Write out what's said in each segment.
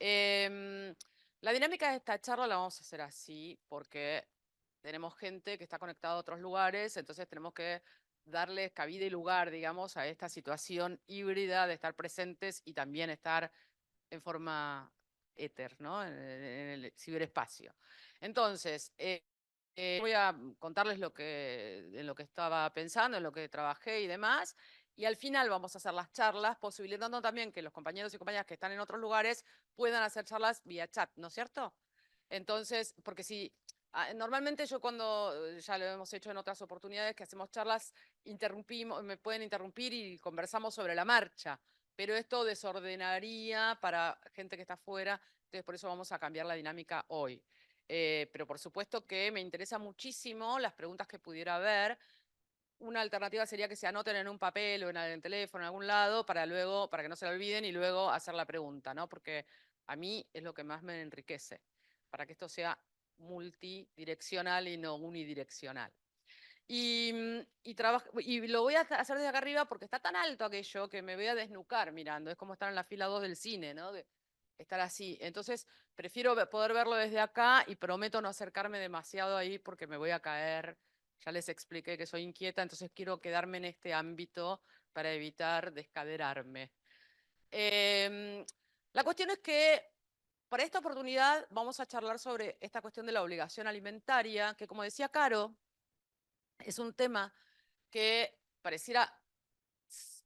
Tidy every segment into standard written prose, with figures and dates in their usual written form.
Em, la dinámica de esta charla la vamos a hacer así porque tenemos gente que está conectada a otros lugares, entonces tenemos que darles cabida y lugar, digamos, a esta situación híbrida de estar presentes y también estar en forma éter, ¿no? En el ciberespacio. Entonces, voy a contarles en lo que estaba pensando, en lo que trabajé y demás. Y al final vamos a hacer las charlas, posibilitando también que los compañeros y compañeras que están en otros lugares puedan hacer charlas vía chat, ¿no es cierto? Entonces, porque si normalmente yo cuando ya lo hemos hecho en otras oportunidades que hacemos charlas, interrumpimos, me pueden interrumpir y conversamos sobre la marcha, pero esto desordenaría para gente que está afuera, entonces por eso vamos a cambiar la dinámica hoy. Pero por supuesto que me interesa muchísimo las preguntas que pudiera haber. Una alternativa sería que se anoten en un papel o en el teléfono, en algún lado, para luego, para que no se la olviden y luego hacer la pregunta, ¿no? Porque a mí es lo que más me enriquece, para que esto sea multidireccional y no unidireccional. Y lo voy a hacer desde acá arriba porque está tan alto aquello que me voy a desnucar mirando. Es como estar en la fila 2 del cine, ¿no? De estar así. Entonces, prefiero poder verlo desde acá y prometo no acercarme demasiado ahí porque me voy a caer. Ya les expliqué que soy inquieta, entonces quiero quedarme en este ámbito para evitar descaderarme. Em, la cuestión es que para esta oportunidad vamos a charlar sobre esta cuestión de la obligación alimentaria, que como decía Caro, es un tema que pareciera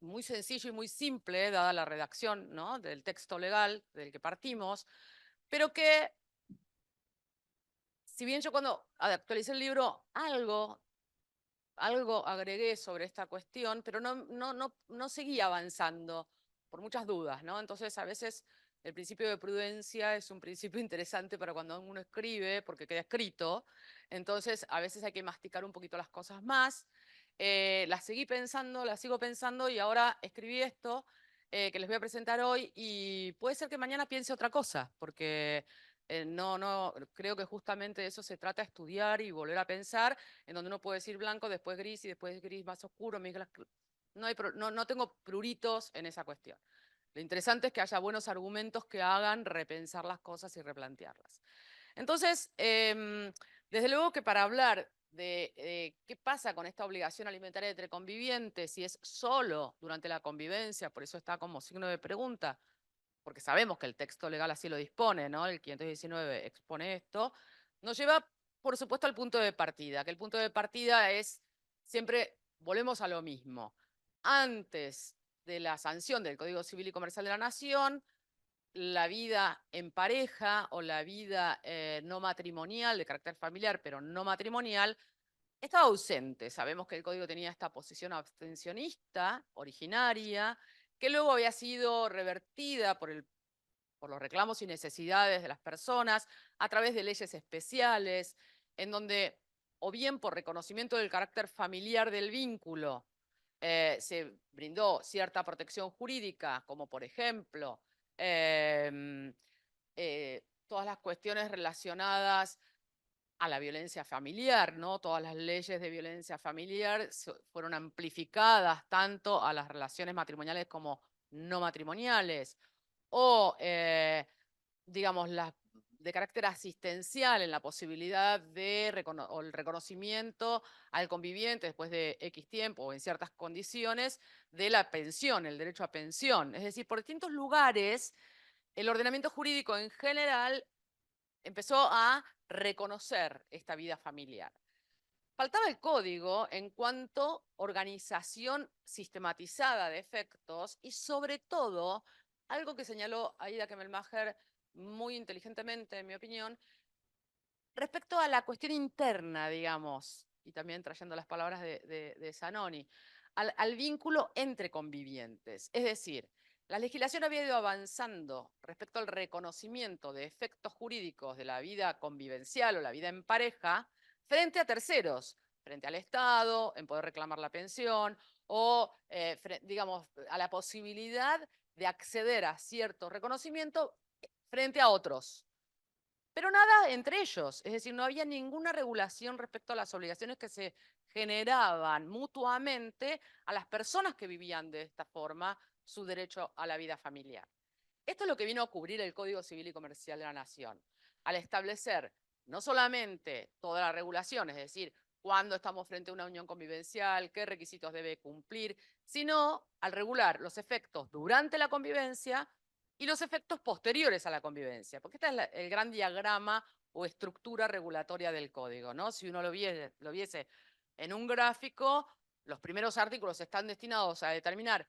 muy sencillo y muy simple, dada la redacción, ¿no?, del texto legal del que partimos, pero que, si bien yo cuando actualicé el libro algo agregué sobre esta cuestión, pero no seguí avanzando por muchas dudas, ¿no? Entonces, a veces el principio de prudencia es un principio interesante para cuando uno escribe, porque queda escrito. Entonces, a veces hay que masticar un poquito las cosas más. Las seguí pensando, las sigo pensando y ahora escribí esto que les voy a presentar hoy y puede ser que mañana piense otra cosa, porque no, creo que justamente de eso se trata, estudiar y volver a pensar en donde uno puede decir blanco, después gris y después gris más oscuro. No tengo pruritos en esa cuestión. Lo interesante es que haya buenos argumentos que hagan repensar las cosas y replantearlas. Entonces, desde luego que para hablar de qué pasa con esta obligación alimentaria entre convivientes, si es solo durante la convivencia, por eso está como signo de pregunta, porque sabemos que el texto legal así lo dispone, ¿no? El 519 expone esto, nos lleva, por supuesto, al punto de partida, que el punto de partida es siempre, volvemos a lo mismo. Antes de la sanción del Código Civil y Comercial de la Nación, la vida en pareja o la vida no matrimonial, de carácter familiar, pero no matrimonial, estaba ausente. Sabemos que el código tenía esta posición abstencionista originaria, que luego había sido revertida por los reclamos y necesidades de las personas a través de leyes especiales, en donde, o bien por reconocimiento del carácter familiar del vínculo, se brindó cierta protección jurídica, como por ejemplo em, todas las cuestiones relacionadas a la violencia familiar, ¿no? Todas las leyes de violencia familiar fueron amplificadas tanto a las relaciones matrimoniales como no matrimoniales, o, digamos, las de carácter asistencial en la posibilidad de o el reconocimiento al conviviente después de X tiempo o en ciertas condiciones de la pensión, el derecho a pensión. Es decir, por distintos lugares, el ordenamiento jurídico en general empezó a reconocer esta vida familiar. Faltaba el código en cuanto organización sistematizada de efectos y sobre todo, algo que señaló Aida Kemmelmacher muy inteligentemente, en mi opinión, respecto a la cuestión interna, digamos, y también trayendo las palabras de Zanoni, al vínculo entre convivientes. Es decir, la legislación había ido avanzando respecto al reconocimiento de efectos jurídicos de la vida convivencial o la vida en pareja frente a terceros, frente al Estado, en poder reclamar la pensión o, digamos, a la posibilidad de acceder a cierto reconocimiento frente a otros. Pero nada entre ellos, es decir, no había ninguna regulación respecto a las obligaciones que se generaban mutuamente a las personas que vivían de esta forma su derecho a la vida familiar. Esto es lo que vino a cubrir el Código Civil y Comercial de la Nación, al establecer no solamente toda la regulación, es decir, cuándo estamos frente a una unión convivencial, qué requisitos debe cumplir, sino al regular los efectos durante la convivencia y los efectos posteriores a la convivencia, porque este es el gran diagrama o estructura regulatoria del código, ¿no? Si uno lo viese en un gráfico, los primeros artículos están destinados a determinar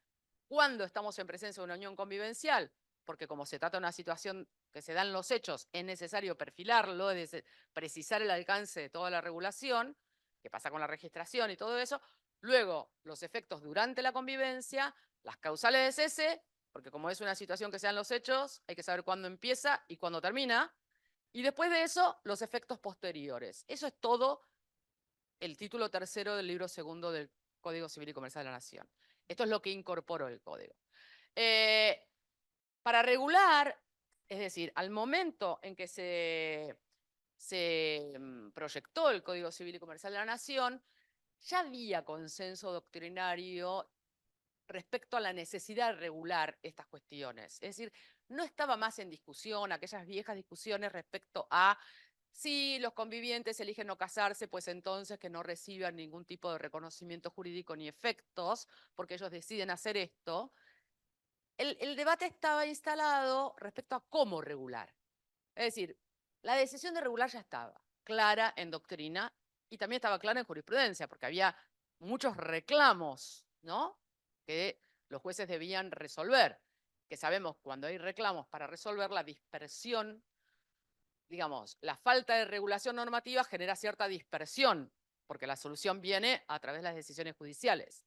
cuándo estamos en presencia de una unión convivencial, porque como se trata de una situación que se dan los hechos, es necesario perfilarlo, es decir, precisar el alcance de toda la regulación, qué pasa con la registración y todo eso. Luego, los efectos durante la convivencia, las causales de cese, porque como es una situación que se dan los hechos, hay que saber cuándo empieza y cuándo termina. Y después de eso, los efectos posteriores. Eso es todo el título tercero del libro segundo del Código Civil y Comercial de la Nación. Esto es lo que incorporó el código. Para regular, es decir, al momento en que se proyectó el Código Civil y Comercial de la Nación, ya había consenso doctrinario respecto a la necesidad de regular estas cuestiones. Es decir, no estaba más en discusión aquellas viejas discusiones respecto a si los convivientes eligen no casarse, pues entonces que no reciban ningún tipo de reconocimiento jurídico ni efectos, porque ellos deciden hacer esto. El debate estaba instalado respecto a cómo regular. Es decir, la decisión de regular ya estaba clara en doctrina y también estaba clara en jurisprudencia, porque había muchos reclamos, ¿no?, que los jueces debían resolver, que sabemos cuando hay reclamos para resolver la dispersión, digamos, la falta de regulación normativa genera cierta dispersión, porque la solución viene a través de las decisiones judiciales.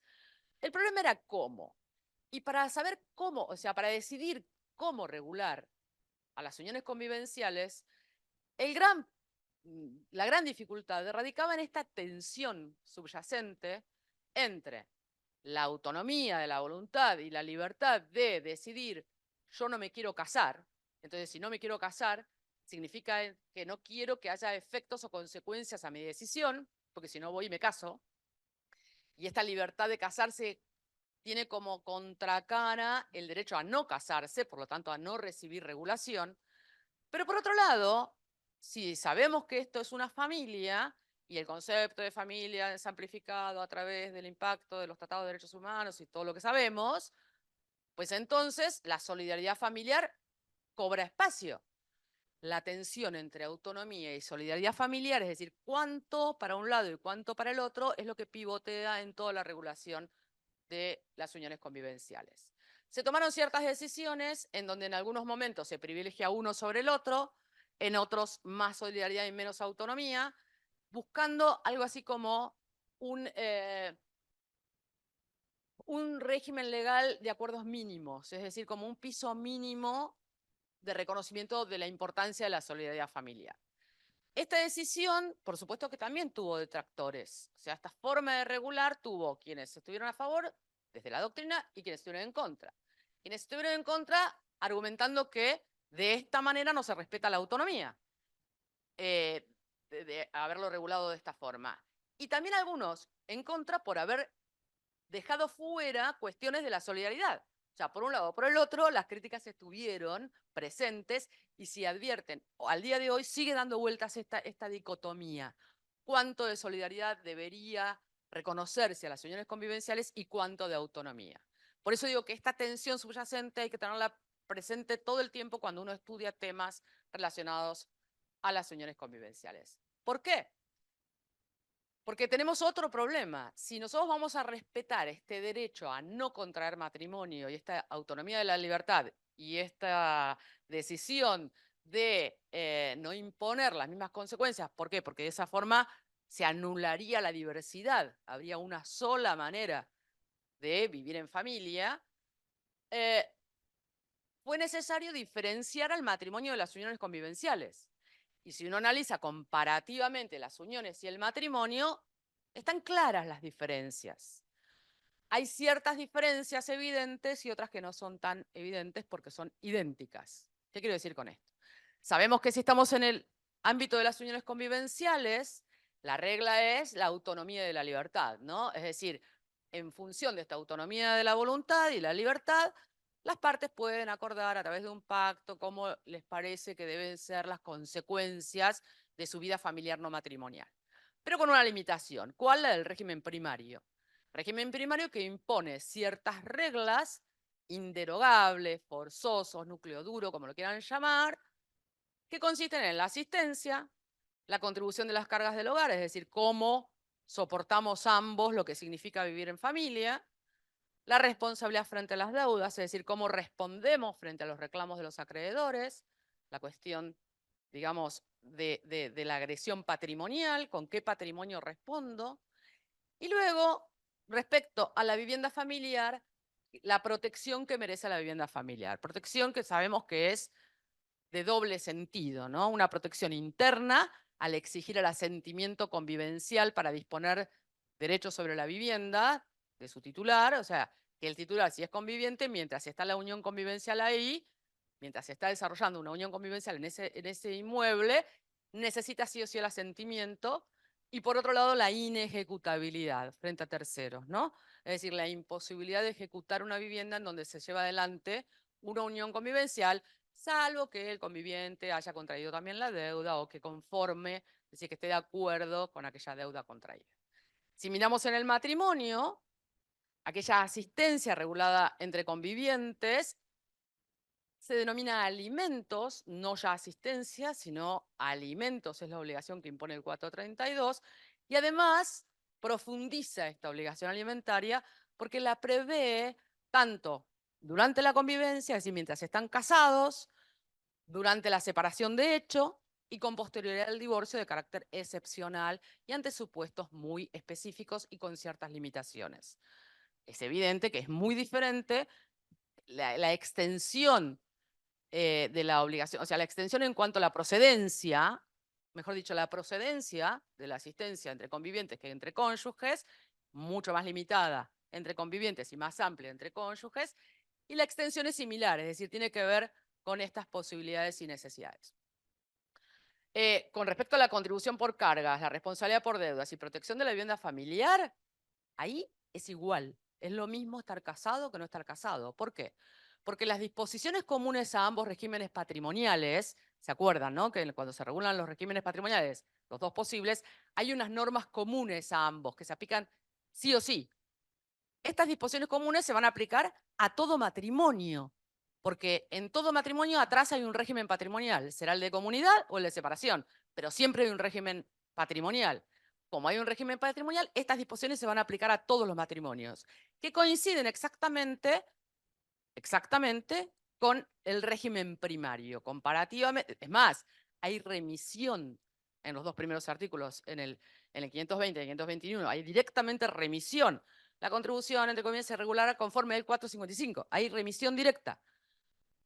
El problema era cómo. Y para saber cómo, o sea, para decidir cómo regular a las uniones convivenciales, la gran dificultad radicaba en esta tensión subyacente entre la autonomía de la voluntad y la libertad de decidir, yo no me quiero casar, entonces si no me quiero casar, significa que no quiero que haya efectos o consecuencias a mi decisión, porque si no voy y me caso, y esta libertad de casarse tiene como contracara el derecho a no casarse, por lo tanto a no recibir regulación. Pero por otro lado, si sabemos que esto es una familia y el concepto de familia es amplificado a través del impacto de los tratados de derechos humanos y todo lo que sabemos, pues entonces la solidaridad familiar cobra espacio. La tensión entre autonomía y solidaridad familiar, es decir, cuánto para un lado y cuánto para el otro, es lo que pivotea en toda la regulación de las uniones convivenciales. Se tomaron ciertas decisiones en donde en algunos momentos se privilegia uno sobre el otro, en otros más solidaridad y menos autonomía, buscando algo así como un régimen legal de acuerdos mínimos, es decir, como un piso mínimo de reconocimiento de la importancia de la solidaridad familiar. Esta decisión, por supuesto que también tuvo detractores. O sea, esta forma de regular tuvo quienes estuvieron a favor desde la doctrina y quienes estuvieron en contra. Quienes estuvieron en contra argumentando que de esta manera no se respeta la autonomía, de haberlo regulado de esta forma. Y también algunos en contra por haber dejado fuera cuestiones de la solidaridad. O sea, por un lado o por el otro, las críticas estuvieron presentes y si advierten, al día de hoy sigue dando vueltas esta dicotomía. ¿Cuánto de solidaridad debería reconocerse a las uniones convivenciales y cuánto de autonomía? Por eso digo que esta tensión subyacente hay que tenerla presente todo el tiempo cuando uno estudia temas relacionados a las uniones convivenciales. ¿Por qué? Porque tenemos otro problema. Si nosotros vamos a respetar este derecho a no contraer matrimonio y esta autonomía de la libertad y esta decisión de no imponer las mismas consecuencias, ¿por qué? Porque de esa forma se anularía la diversidad, habría una sola manera de vivir en familia, fue necesario diferenciar al matrimonio de las uniones convivenciales. Y si uno analiza comparativamente las uniones y el matrimonio, están claras las diferencias. Hay ciertas diferencias evidentes y otras que no son tan evidentes porque son idénticas. ¿Qué quiero decir con esto? Sabemos que si estamos en el ámbito de las uniones convivenciales, la regla es la autonomía de la libertad, ¿no? Es decir, en función de esta autonomía de la voluntad y la libertad, las partes pueden acordar a través de un pacto cómo les parece que deben ser las consecuencias de su vida familiar no matrimonial. Pero con una limitación. ¿Cuál? La del régimen primario. Régimen primario que impone ciertas reglas inderogables, forzosos, núcleo duro, como lo quieran llamar, que consisten en la asistencia, la contribución de las cargas del hogar, es decir, cómo soportamos ambos lo que significa vivir en familia, la responsabilidad frente a las deudas, es decir, cómo respondemos frente a los reclamos de los acreedores, la cuestión, digamos, de la agresión patrimonial, con qué patrimonio respondo, y luego, respecto a la vivienda familiar, la protección que merece la vivienda familiar. Protección que sabemos que es de doble sentido, ¿no? Una protección interna al exigir el asentimiento convivencial para disponer derechos sobre la vivienda de su titular, o sea, que el titular, si es conviviente, mientras está la unión convivencial ahí, mientras se está desarrollando una unión convivencial en ese inmueble, necesita sí o sí el asentimiento, y por otro lado la inejecutabilidad frente a terceros, ¿no? Es decir, la imposibilidad de ejecutar una vivienda en donde se lleva adelante una unión convivencial, salvo que el conviviente haya contraído también la deuda o que conforme, es decir, que esté de acuerdo con aquella deuda contraída. Si miramos en el matrimonio, aquella asistencia regulada entre convivientes se denomina alimentos, no ya asistencia, sino alimentos, es la obligación que impone el 432, y además profundiza esta obligación alimentaria porque la prevé tanto durante la convivencia, es decir, mientras están casados, durante la separación de hecho y con posterioridad al divorcio de carácter excepcional y ante supuestos muy específicos y con ciertas limitaciones. Es evidente que es muy diferente la extensión de la obligación, o sea, la extensión en cuanto a la procedencia, mejor dicho, la procedencia de la asistencia entre convivientes que entre cónyuges, mucho más limitada entre convivientes y más amplia entre cónyuges, y la extensión es similar, es decir, tiene que ver con estas posibilidades y necesidades. Con respecto a la contribución por cargas, la responsabilidad por deudas y protección de la vivienda familiar, ahí es igual. Es lo mismo estar casado que no estar casado. ¿Por qué? Porque las disposiciones comunes a ambos regímenes patrimoniales, ¿se acuerdan, no? Que cuando se regulan los regímenes patrimoniales, los dos posibles, hay unas normas comunes a ambos que se aplican sí o sí. Estas disposiciones comunes se van a aplicar a todo matrimonio, porque en todo matrimonio atrás hay un régimen patrimonial, será el de comunidad o el de separación, pero siempre hay un régimen patrimonial. Como hay un régimen patrimonial, estas disposiciones se van a aplicar a todos los matrimonios, que coinciden exactamente con el régimen primario. Comparativamente, es más, hay remisión en los dos primeros artículos, en el 520 y el 521, hay directamente remisión. La contribución, entre comillas, se regulará conforme al 455. Hay remisión directa.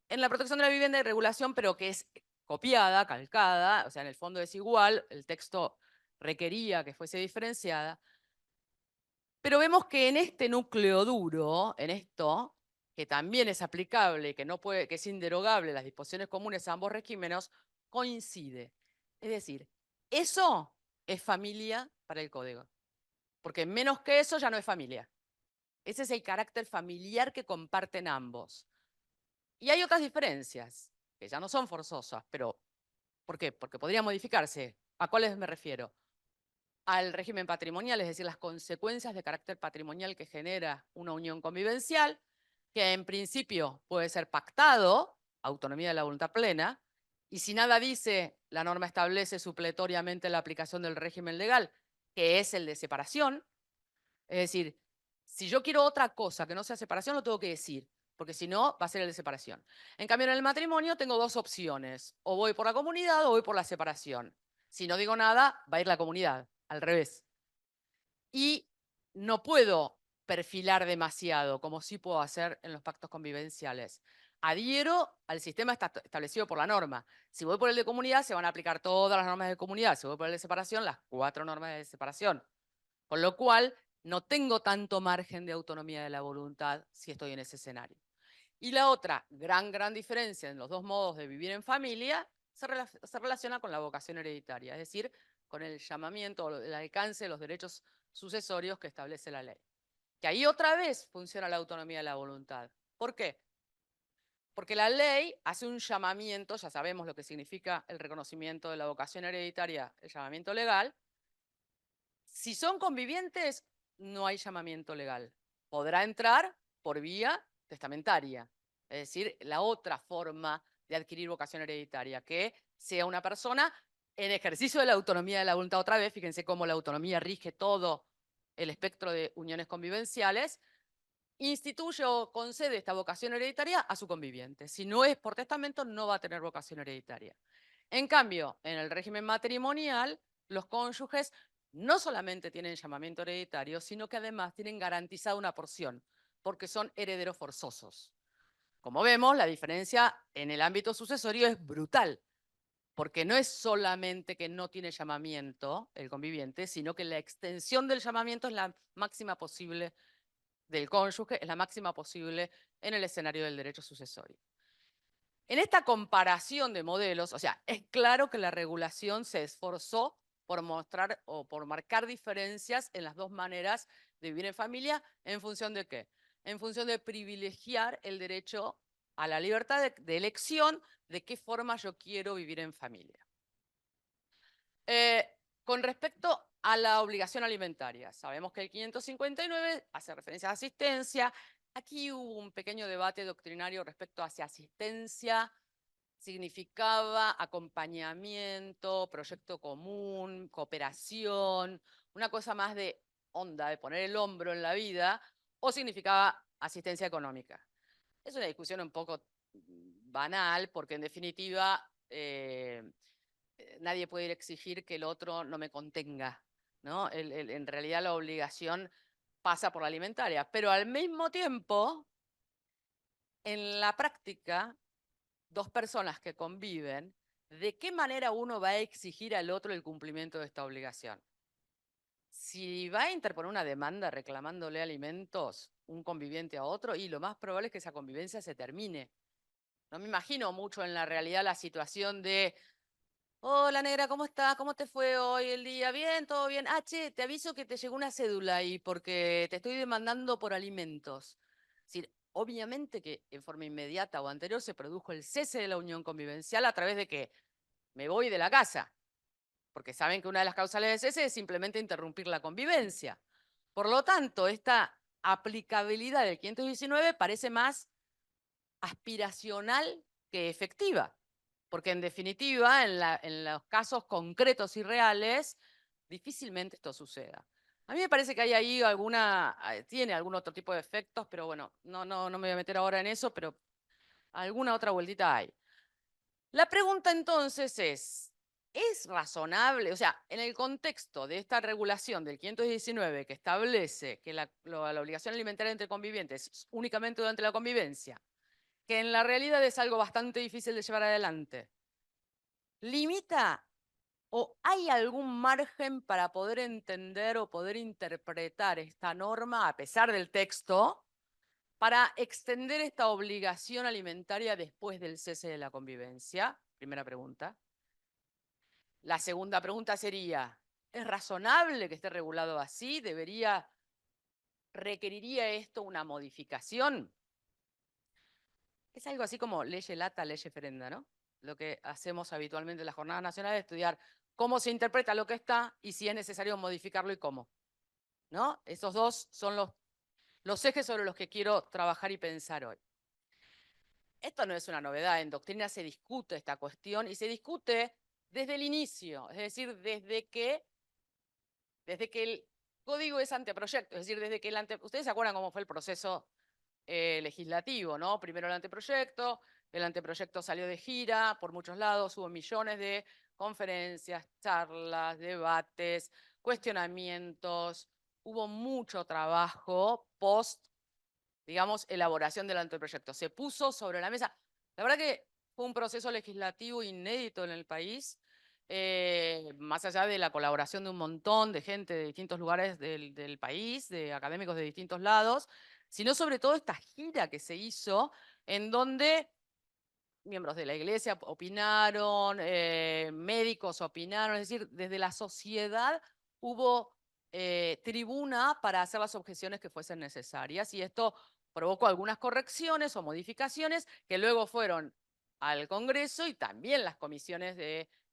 En la protección de la vivienda hay regulación, pero que es copiada, calcada, o sea, en el fondo es igual, el texto requería que fuese diferenciada. Pero vemos que en este núcleo duro, en esto, que también es aplicable, que es inderogable las disposiciones comunes a ambos regímenes, coincide. Es decir, eso es familia para el código. Porque menos que eso ya no es familia. Ese es el carácter familiar que comparten ambos. Y hay otras diferencias, que ya no son forzosas, pero ¿por qué? Porque podría modificarse. ¿A cuáles me refiero? Al régimen patrimonial, es decir, las consecuencias de carácter patrimonial que genera una unión convivencial, que en principio puede ser pactado, autonomía de la voluntad plena, y si nada dice, la norma establece supletoriamente la aplicación del régimen legal, que es el de separación. Es decir, si yo quiero otra cosa que no sea separación, lo tengo que decir, porque si no, va a ser el de separación. En cambio, en el matrimonio tengo dos opciones, o voy por la comunidad o voy por la separación. Si no digo nada, va a ir la comunidad, al revés. Y no puedo perfilar demasiado, como sí puedo hacer en los pactos convivenciales. Adhiero al sistema establecido por la norma. Si voy por el de comunidad, se van a aplicar todas las normas de comunidad. Si voy por el de separación, las 4 normas de separación. Con lo cual, no tengo tanto margen de autonomía de la voluntad si estoy en ese escenario. Y la otra gran diferencia en los dos modos de vivir en familia se relaciona con la vocación hereditaria, es decir, con el llamamiento o el alcance de los derechos sucesorios que establece la ley. Que ahí otra vez funciona la autonomía de la voluntad. ¿Por qué? Porque la ley hace un llamamiento, ya sabemos lo que significa el reconocimiento de la vocación hereditaria, el llamamiento legal. Si son convivientes, no hay llamamiento legal. Podrá entrar por vía testamentaria, es decir, la otra forma de adquirir vocación hereditaria, que sea una persona en ejercicio de la autonomía de la voluntad. Otra vez, fíjense cómo la autonomía rige todo el espectro de uniones convivenciales, instituye o concede esta vocación hereditaria a su conviviente. Si no es por testamento, no va a tener vocación hereditaria. En cambio, en el régimen matrimonial, los cónyuges no solamente tienen llamamiento hereditario, sino que además tienen garantizada una porción, porque son herederos forzosos. Como vemos, la diferencia en el ámbito sucesorio es brutal, porque no es solamente que no tiene llamamiento el conviviente, sino que la extensión del llamamiento es la máxima posible del cónyuge, es la máxima posible en el escenario del derecho sucesorio. En esta comparación de modelos, o sea, es claro que la regulación se esforzó por mostrar o por marcar diferencias en las dos maneras de vivir en familia. ¿En función de qué? En función de privilegiar el derecho a la libertad de elección de qué forma yo quiero vivir en familia. Con respecto a la obligación alimentaria, sabemos que el 559 hace referencia a asistencia. Aquí hubo un pequeño debate doctrinario respecto a si asistencia significaba acompañamiento, proyecto común, cooperación, una cosa más de onda, de poner el hombro en la vida, o significaba asistencia económica. Es una discusión un poco banal, porque en definitiva nadie puede exigir que el otro no me contenga, ¿no? En realidad la obligación pasa por la alimentaria, pero al mismo tiempo, en la práctica, dos personas que conviven, ¿de qué manera uno va a exigir al otro el cumplimiento de esta obligación? Si va a interponer una demanda reclamándole alimentos un conviviente a otro, y lo más probable es que esa convivencia se termine. No me imagino mucho en la realidad la situación de: hola negra, ¿cómo estás? ¿Cómo te fue hoy el día? Bien, todo bien. Ah, che, te aviso que te llegó una cédula ahí porque te estoy demandando por alimentos. Es decir, obviamente que en forma inmediata o anterior se produjo el cese de la unión convivencial a través de que me voy de la casa, porque saben que una de las causales de cese es simplemente interrumpir la convivencia. Por lo tanto, esta aplicabilidad del 519 parece más aspiracional que efectiva, porque en definitiva, en los casos concretos y reales, difícilmente esto suceda. A mí me parece que hay ahí tiene algún otro tipo de efectos, pero bueno, no me voy a meter ahora en eso, pero alguna otra vueltita hay. La pregunta entonces ¿es razonable? O sea, en el contexto de esta regulación del 519 que establece que la obligación alimentaria entre convivientes es únicamente durante la convivencia, que en la realidad es algo bastante difícil de llevar adelante, ¿limita o hay algún margen para poder entender o poder interpretar esta norma, a pesar del texto, para extender esta obligación alimentaria después del cese de la convivencia? Primera pregunta. La segunda pregunta sería: ¿es razonable que esté regulado así? ¿Requeriría esto una modificación? Es algo así como leye lata, leye ferenda, ¿no? Lo que hacemos habitualmente en las jornadas nacionales es estudiar cómo se interpreta lo que está y si es necesario modificarlo y cómo, ¿no? Esos dos son los ejes sobre los que quiero trabajar y pensar hoy. Esto no es una novedad, en doctrina se discute esta cuestión y se discute desde el inicio, es decir, desde que el código es anteproyecto, es decir, desde que ustedes se acuerdan cómo fue el proceso legislativo, ¿no? Primero el anteproyecto salió de gira por muchos lados, hubo millones de conferencias, charlas, debates, cuestionamientos, hubo mucho trabajo post, digamos, elaboración del anteproyecto. Se puso sobre la mesa. La verdad que fue un proceso legislativo inédito en el país, más allá de la colaboración de un montón de gente de distintos lugares del país, de académicos de distintos lados, sino sobre todo esta gira que se hizo en donde miembros de la iglesia opinaron, médicos opinaron, es decir, desde la sociedad hubo tribuna para hacer las objeciones que fuesen necesarias, y esto provocó algunas correcciones o modificaciones que luego fueron al Congreso y también las comisiones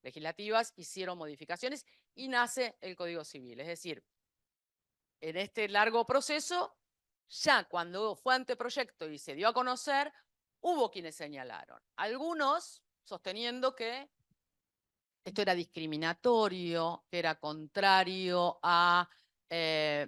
legislativas hicieron modificaciones y nace el Código Civil. Es decir, en este largo proceso, ya cuando fue anteproyecto y se dio a conocer, hubo quienes señalaron, algunos sosteniendo que esto era discriminatorio, que era contrario a,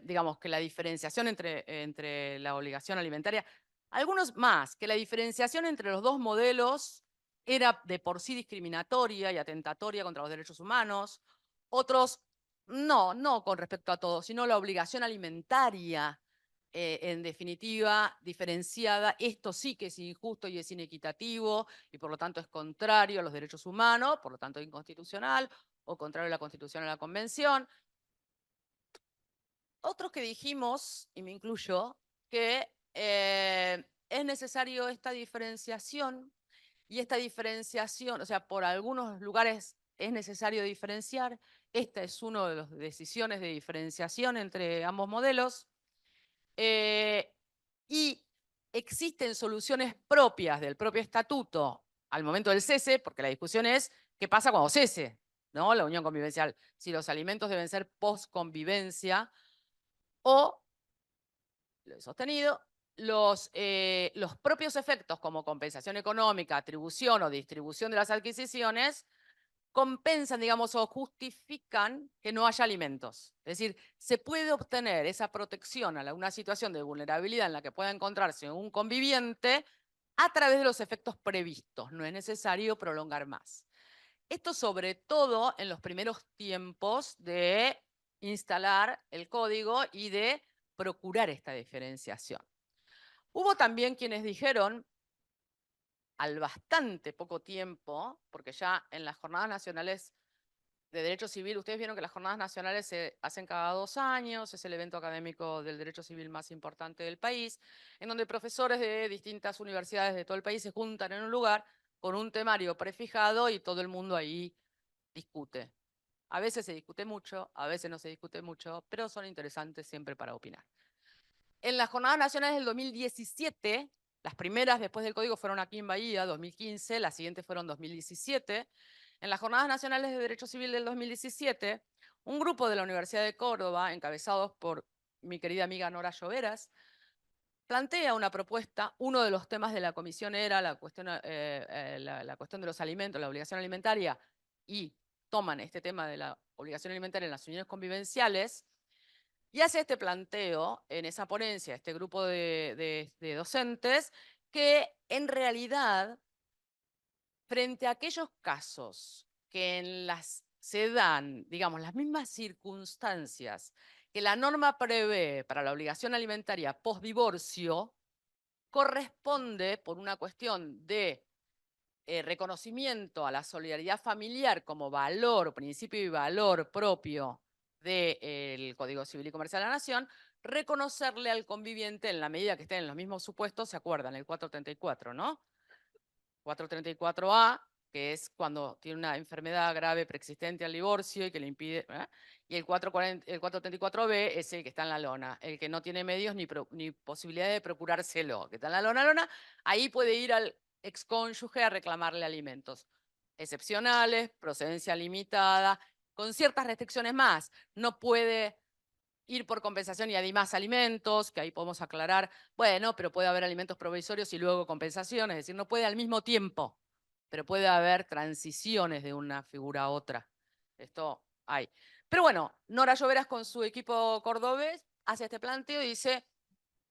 digamos, que la diferenciación entre la obligación alimentaria, algunos más, que la diferenciación entre los dos modelos era de por sí discriminatoria y atentatoria contra los derechos humanos, otros no con respecto a todo, sino la obligación alimentaria, en definitiva, diferenciada, esto sí que es injusto y es inequitativo, y por lo tanto es contrario a los derechos humanos, por lo tanto inconstitucional, o contrario a la Constitución o a la Convención. Otros que dijimos, y me incluyo, que es necesario esta diferenciación, y esta diferenciación, o sea, por algunos lugares es necesario diferenciar, esta es una de las decisiones de diferenciación entre ambos modelos, y existen soluciones propias del propio estatuto al momento del cese, porque la discusión es qué pasa cuando cese, ¿no? La unión convivencial, si los alimentos deben ser post-convivencia o, lo he sostenido, los propios efectos como compensación económica, atribución o distribución de las adquisiciones compensan, digamos, o justifican que no haya alimentos. Es decir, se puede obtener esa protección a una situación de vulnerabilidad en la que pueda encontrarse un conviviente a través de los efectos previstos. No es necesario prolongar más. Esto sobre todo en los primeros tiempos de instalar el código y de procurar esta diferenciación. Hubo también quienes dijeron, al bastante poco tiempo, porque ya en las jornadas nacionales de Derecho Civil, ustedes vieron que las jornadas nacionales se hacen cada 2 años, es el evento académico del derecho civil más importante del país, en donde profesores de distintas universidades de todo el país se juntan en un lugar con un temario prefijado y todo el mundo ahí discute. A veces se discute mucho, a veces no se discute mucho, pero son interesantes siempre para opinar. En las jornadas nacionales del 2017, las primeras después del código fueron aquí en Bahía, 2015, las siguientes fueron 2017. En las jornadas nacionales de Derecho Civil del 2017, un grupo de la Universidad de Córdoba, encabezados por mi querida amiga Nora Lloveras, plantea una propuesta. Uno de los temas de la comisión era la cuestión de los alimentos, la obligación alimentaria, y toman este tema de la obligación alimentaria en las uniones convivenciales, y hace este planteo en esa ponencia, este grupo de docentes, que en realidad, frente a aquellos casos que se dan, digamos, las mismas circunstancias que la norma prevé para la obligación alimentaria post-divorcio, corresponde, por una cuestión de reconocimiento a la solidaridad familiar como valor, principio y valor propio del Código Civil y Comercial de la Nación, reconocerle al conviviente en la medida que estén en los mismos supuestos, ¿se acuerdan? El 434, ¿no? 434A, que es cuando tiene una enfermedad grave preexistente al divorcio y que le impide, y el 434B es el que está en la lona, el que no tiene medios ni posibilidad de procurárselo, que está en la lona, ahí puede ir al excónyuge a reclamarle alimentos excepcionales, procedencia limitada, con ciertas restricciones más. No puede ir por compensación y además alimentos, que ahí podemos aclarar, bueno, pero puede haber alimentos provisorios y luego compensación, es decir, no puede al mismo tiempo, pero puede haber transiciones de una figura a otra. Esto hay. Pero bueno, Nora Lloveras con su equipo cordobés hace este planteo y dice,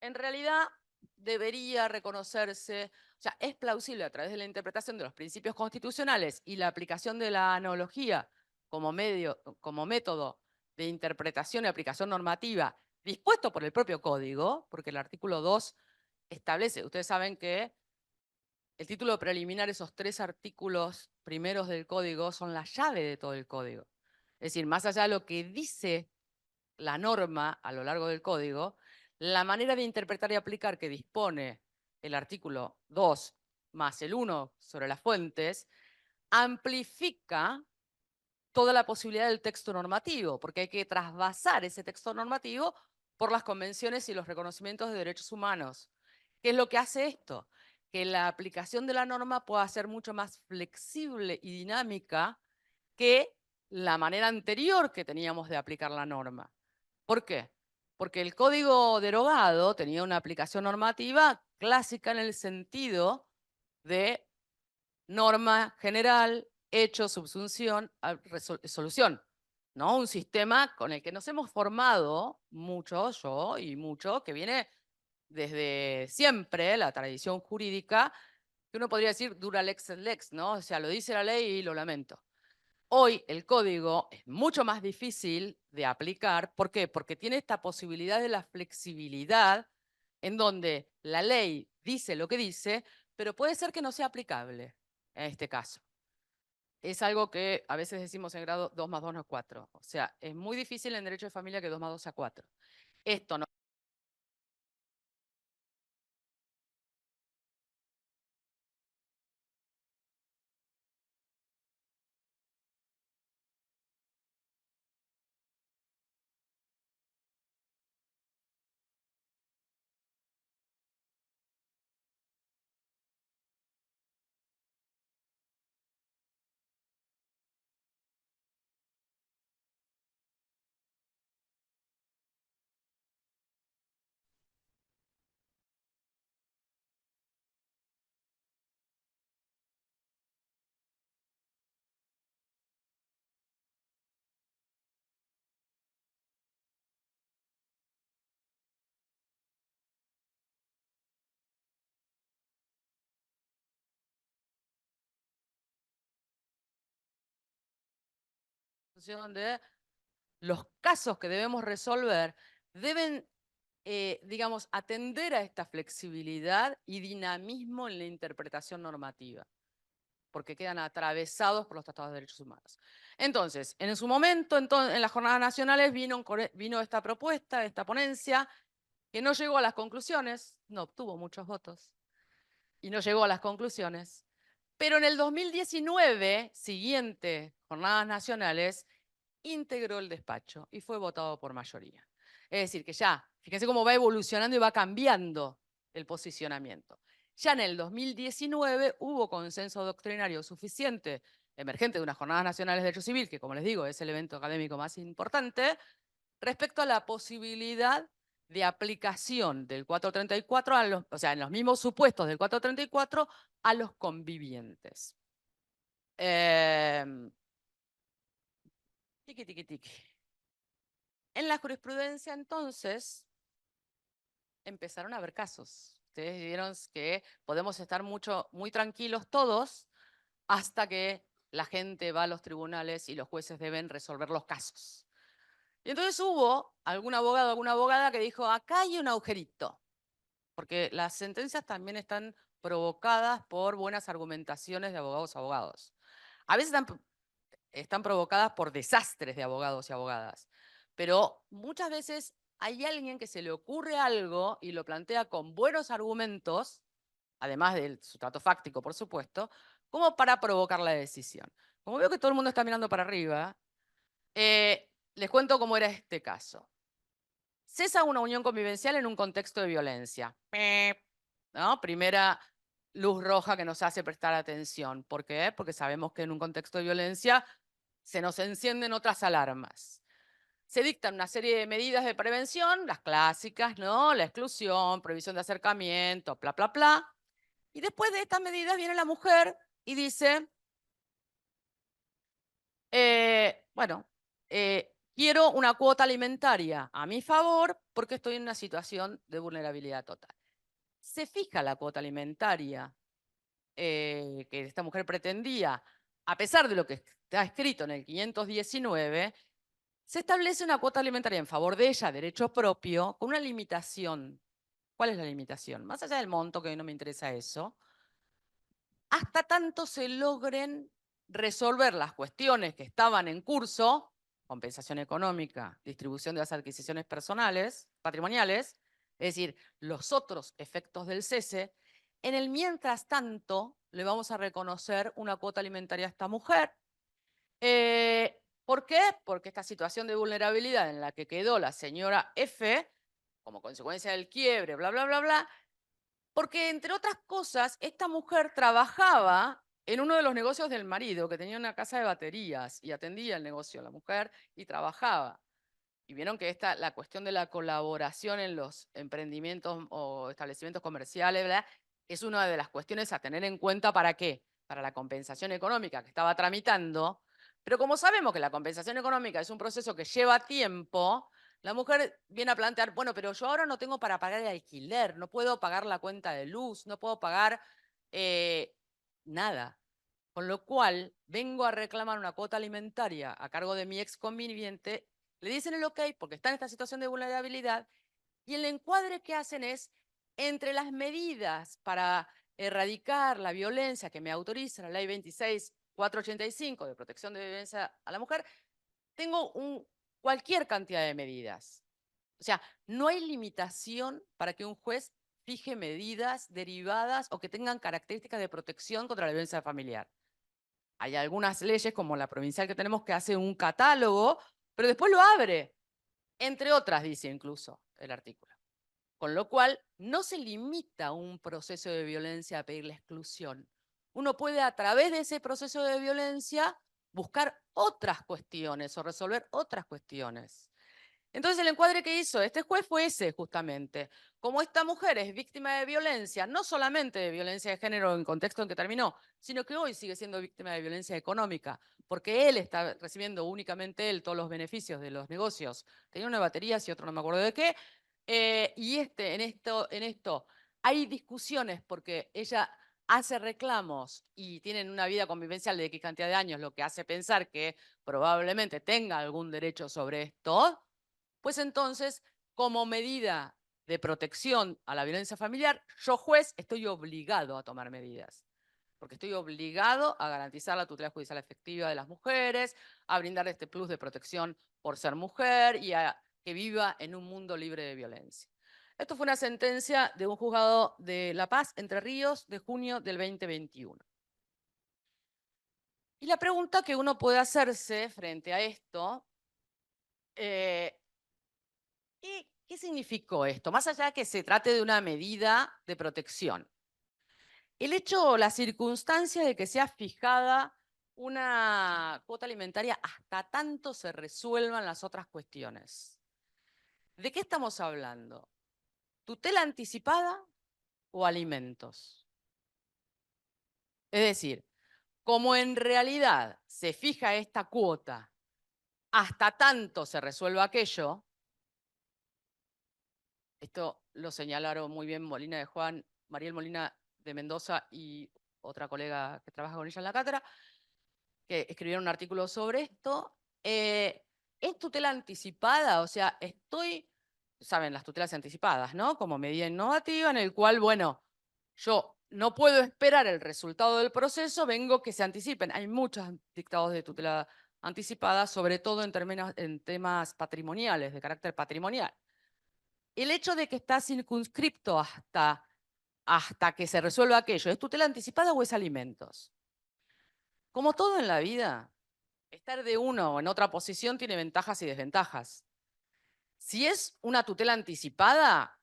en realidad debería reconocerse, o sea, es plausible a través de la interpretación de los principios constitucionales y la aplicación de la analogía como método de interpretación y aplicación normativa dispuesto por el propio código, porque el artículo 2 establece, ustedes saben que el título preliminar, esos 3 artículos primeros del código, son la llave de todo el código. Es decir, más allá de lo que dice la norma a lo largo del código, la manera de interpretar y aplicar que dispone el artículo 2 más el 1 sobre las fuentes, amplifica toda la posibilidad del texto normativo, porque hay que trasvasar ese texto normativo por las convenciones y los reconocimientos de derechos humanos ¿Qué es lo que hace esto? Que la aplicación de la norma pueda ser mucho más flexible y dinámica que la manera anterior que teníamos de aplicar la norma. ¿Por qué? Porque el código derogado tenía una aplicación normativa clásica en el sentido de norma general, hecho, subsunción, solución. ¿No? Un sistema con el que nos hemos formado mucho, yo y mucho, que viene desde siempre, la tradición jurídica, que uno podría decir dura lex et lex, ¿no? O sea, lo dice la ley y lo lamento. Hoy el código es mucho más difícil de aplicar. ¿Por qué? Porque tiene esta posibilidad de la flexibilidad en donde la ley dice lo que dice, pero puede ser que no sea aplicable en este caso. Es algo que a veces decimos en grado 2 más 2 no es 4. O sea, es muy difícil en derecho de familia que 2 más 2 sea 4. Esto no es función de los casos que debemos resolver deben, digamos, atender a esta flexibilidad y dinamismo en la interpretación normativa, porque quedan atravesados por los tratados de derechos humanos. Entonces, en su momento, en las jornadas nacionales vino esta propuesta, esta ponencia, que no llegó a las conclusiones, no obtuvo muchos votos, y no llegó a las conclusiones. Pero en el 2019, siguiente, jornadas nacionales, integró el despacho y fue votado por mayoría. Es decir, que ya, fíjense cómo va evolucionando y va cambiando el posicionamiento. Ya en el 2019 hubo consenso doctrinario suficiente, emergente de unas jornadas nacionales de derecho civil, que como les digo es el evento académico más importante, respecto a la posibilidad de aplicación del 434, o sea, en los mismos supuestos del 434, a los convivientes. Tiqui, tiqui, tiqui. En la jurisprudencia, entonces, empezaron a haber casos. Ustedes vieron que podemos estar muy tranquilos todos hasta que la gente va a los tribunales y los jueces deben resolver los casos. Y entonces hubo algún abogado, alguna abogada que dijo, acá hay un agujerito, porque las sentencias también están provocadas por buenas argumentaciones de abogados a abogados. A veces están provocadas por desastres de abogados y abogadas, pero muchas veces hay alguien que se le ocurre algo y lo plantea con buenos argumentos, además de su trato fáctico, por supuesto, como para provocar la decisión. Como veo que todo el mundo está mirando para arriba, les cuento cómo era este caso. Cesa una unión convivencial en un contexto de violencia. ¿No? Primera luz roja que nos hace prestar atención. ¿Por qué? Porque sabemos que en un contexto de violencia se nos encienden otras alarmas. Se dictan una serie de medidas de prevención, las clásicas, ¿no? La exclusión, prohibición de acercamiento, bla, bla, bla. Y después de estas medidas viene la mujer y dice, bueno, quiero una cuota alimentaria a mi favor porque estoy en una situación de vulnerabilidad total. Se fija la cuota alimentaria que esta mujer pretendía, a pesar de lo que está escrito en el 519, se establece una cuota alimentaria en favor de ella, derecho propio, con una limitación. ¿Cuál es la limitación? Más allá del monto, que no me interesa eso, hasta tanto se logren resolver las cuestiones que estaban en curso, compensación económica, distribución de las adquisiciones personales, patrimoniales, es decir, los otros efectos del cese. En el mientras tanto, le vamos a reconocer una cuota alimentaria a esta mujer. ¿Por qué? Porque esta situación de vulnerabilidad en la que quedó la señora F, como consecuencia del quiebre, bla, bla, bla, bla, Porque, entre otras cosas, esta mujer trabajaba en uno de los negocios del marido, que tenía una casa de baterías, y atendía el negocio la mujer y trabajaba. Y vieron que la cuestión de la colaboración en los emprendimientos o establecimientos comerciales, ¿verdad? Es una de las cuestiones a tener en cuenta. ¿Para qué? Para la compensación económica que estaba tramitando. Pero como sabemos que la compensación económica es un proceso que lleva tiempo, la mujer viene a plantear, bueno, pero yo ahora no tengo para pagar el alquiler, no puedo pagar la cuenta de luz, no puedo pagar eh, nada. Con lo cual, vengo a reclamar una cuota alimentaria a cargo de mi ex conviviente. Le dicen el ok porque está en esta situación de vulnerabilidad, y el encuadre que hacen es, entre las medidas para erradicar la violencia que me autoriza la ley 26.485 de protección de violencia a la mujer, tengo cualquier cantidad de medidas. O sea, no hay limitación para que un juez fije medidas derivadas o que tengan características de protección contra la violencia familiar. Hay algunas leyes, como la provincial que tenemos, que hace un catálogo, pero después lo abre. Entre otras, dice incluso el artículo. Con lo cual, no se limita un proceso de violencia a pedir la exclusión. Uno puede, a través de ese proceso de violencia, buscar otras cuestiones o resolver otras cuestiones. Entonces, el encuadre que hizo este juez fue ese, justamente. Como esta mujer es víctima de violencia, no solamente de violencia de género en el contexto en que terminó, sino que hoy sigue siendo víctima de violencia económica, porque él está recibiendo, únicamente él, todos los beneficios de los negocios. Tenía una batería y otro no me acuerdo de qué. Y en esto hay discusiones porque ella hace reclamos y tienen una vida convivencial de X cantidad de años, lo que hace pensar que probablemente tenga algún derecho sobre esto. Pues entonces, como medida de protección a la violencia familiar, yo, juez, estoy obligado a tomar medidas. Porque estoy obligado a garantizar la tutela judicial efectiva de las mujeres, a brindar este plus de protección por ser mujer y a que viva en un mundo libre de violencia. Esto fue una sentencia de un juzgado de La Paz, Entre Ríos, de junio del 2021. Y la pregunta que uno puede hacerse frente a esto, ¿qué significó esto? Más allá de que se trate de una medida de protección. El hecho o la circunstancia de que sea fijada una cuota alimentaria hasta tanto se resuelvan las otras cuestiones. ¿De qué estamos hablando? ¿Tutela anticipada o alimentos? Es decir, como en realidad se fija esta cuota hasta tanto se resuelva aquello, esto lo señalaron muy bien Molina de Juan, Mariel Molina de Mendoza y otra colega que trabaja con ella en la cátedra, que escribieron un artículo sobre esto. ¿Es tutela anticipada? O sea, saben, las tutelas anticipadas, ¿no? Como medida innovativa en el cual, bueno, yo no puedo esperar el resultado del proceso, vengo que se anticipen. Hay muchos dictados de tutela anticipada, sobre todo en temas patrimoniales, de carácter patrimonial. El hecho de que está circunscripto hasta que se resuelva aquello, ¿es tutela anticipada o es alimentos? Como todo en la vida, estar de uno o en otra posición tiene ventajas y desventajas. Si es una tutela anticipada,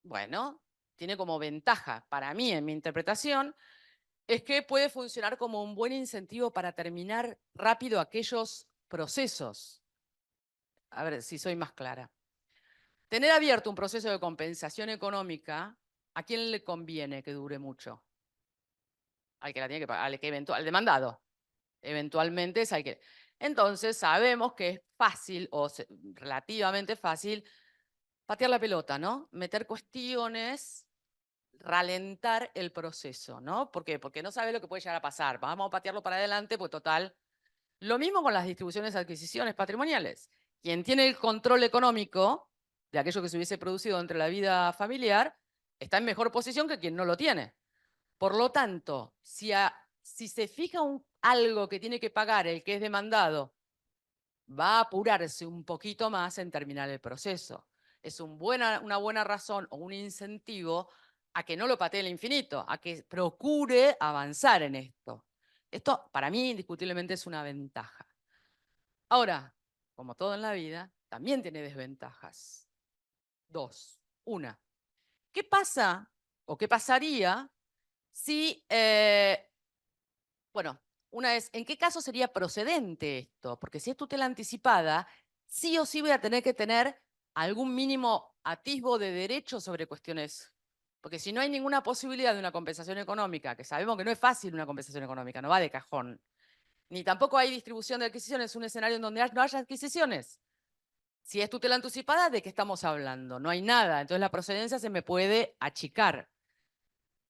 bueno, tiene como ventaja, para mí, en mi interpretación, es que puede funcionar como un buen incentivo para terminar rápido aquellos procesos. A ver si soy más clara. Tener abierto un proceso de compensación económica, ¿a quién le conviene que dure mucho? Al que la tiene que pagar, al demandado. Eventualmente es al que. Entonces sabemos que es fácil o relativamente fácil patear la pelota, ¿no? Meter cuestiones, ralentar el proceso, ¿no? ¿Por qué? Porque no sabe lo que puede llegar a pasar. Vamos a patearlo para adelante, pues total. Lo mismo con las distribuciones de adquisiciones patrimoniales. Quien tiene el control económico de aquello que se hubiese producido entre la vida familiar está en mejor posición que quien no lo tiene. Por lo tanto, si se fija algo que tiene que pagar el que es demandado, va a apurarse un poquito más en terminar el proceso. Es una buena razón o un incentivo a que no lo patee el infinito, a que procure avanzar en esto. Esto, para mí, indiscutiblemente es una ventaja. Ahora, como todo en la vida, también tiene desventajas. Dos. Una, ¿qué pasa o qué pasaría si, bueno, una es, ¿en qué caso sería procedente esto? Porque si es tutela anticipada, sí o sí voy a tener que tener algún mínimo atisbo de derecho sobre cuestiones. Porque si no hay ninguna posibilidad de una compensación económica, que sabemos que no es fácil una compensación económica, no va de cajón, ni tampoco hay distribución de adquisiciones, es un escenario en donde no haya adquisiciones. Si es tutela anticipada, ¿de qué estamos hablando? No hay nada, entonces la procedencia se me puede achicar.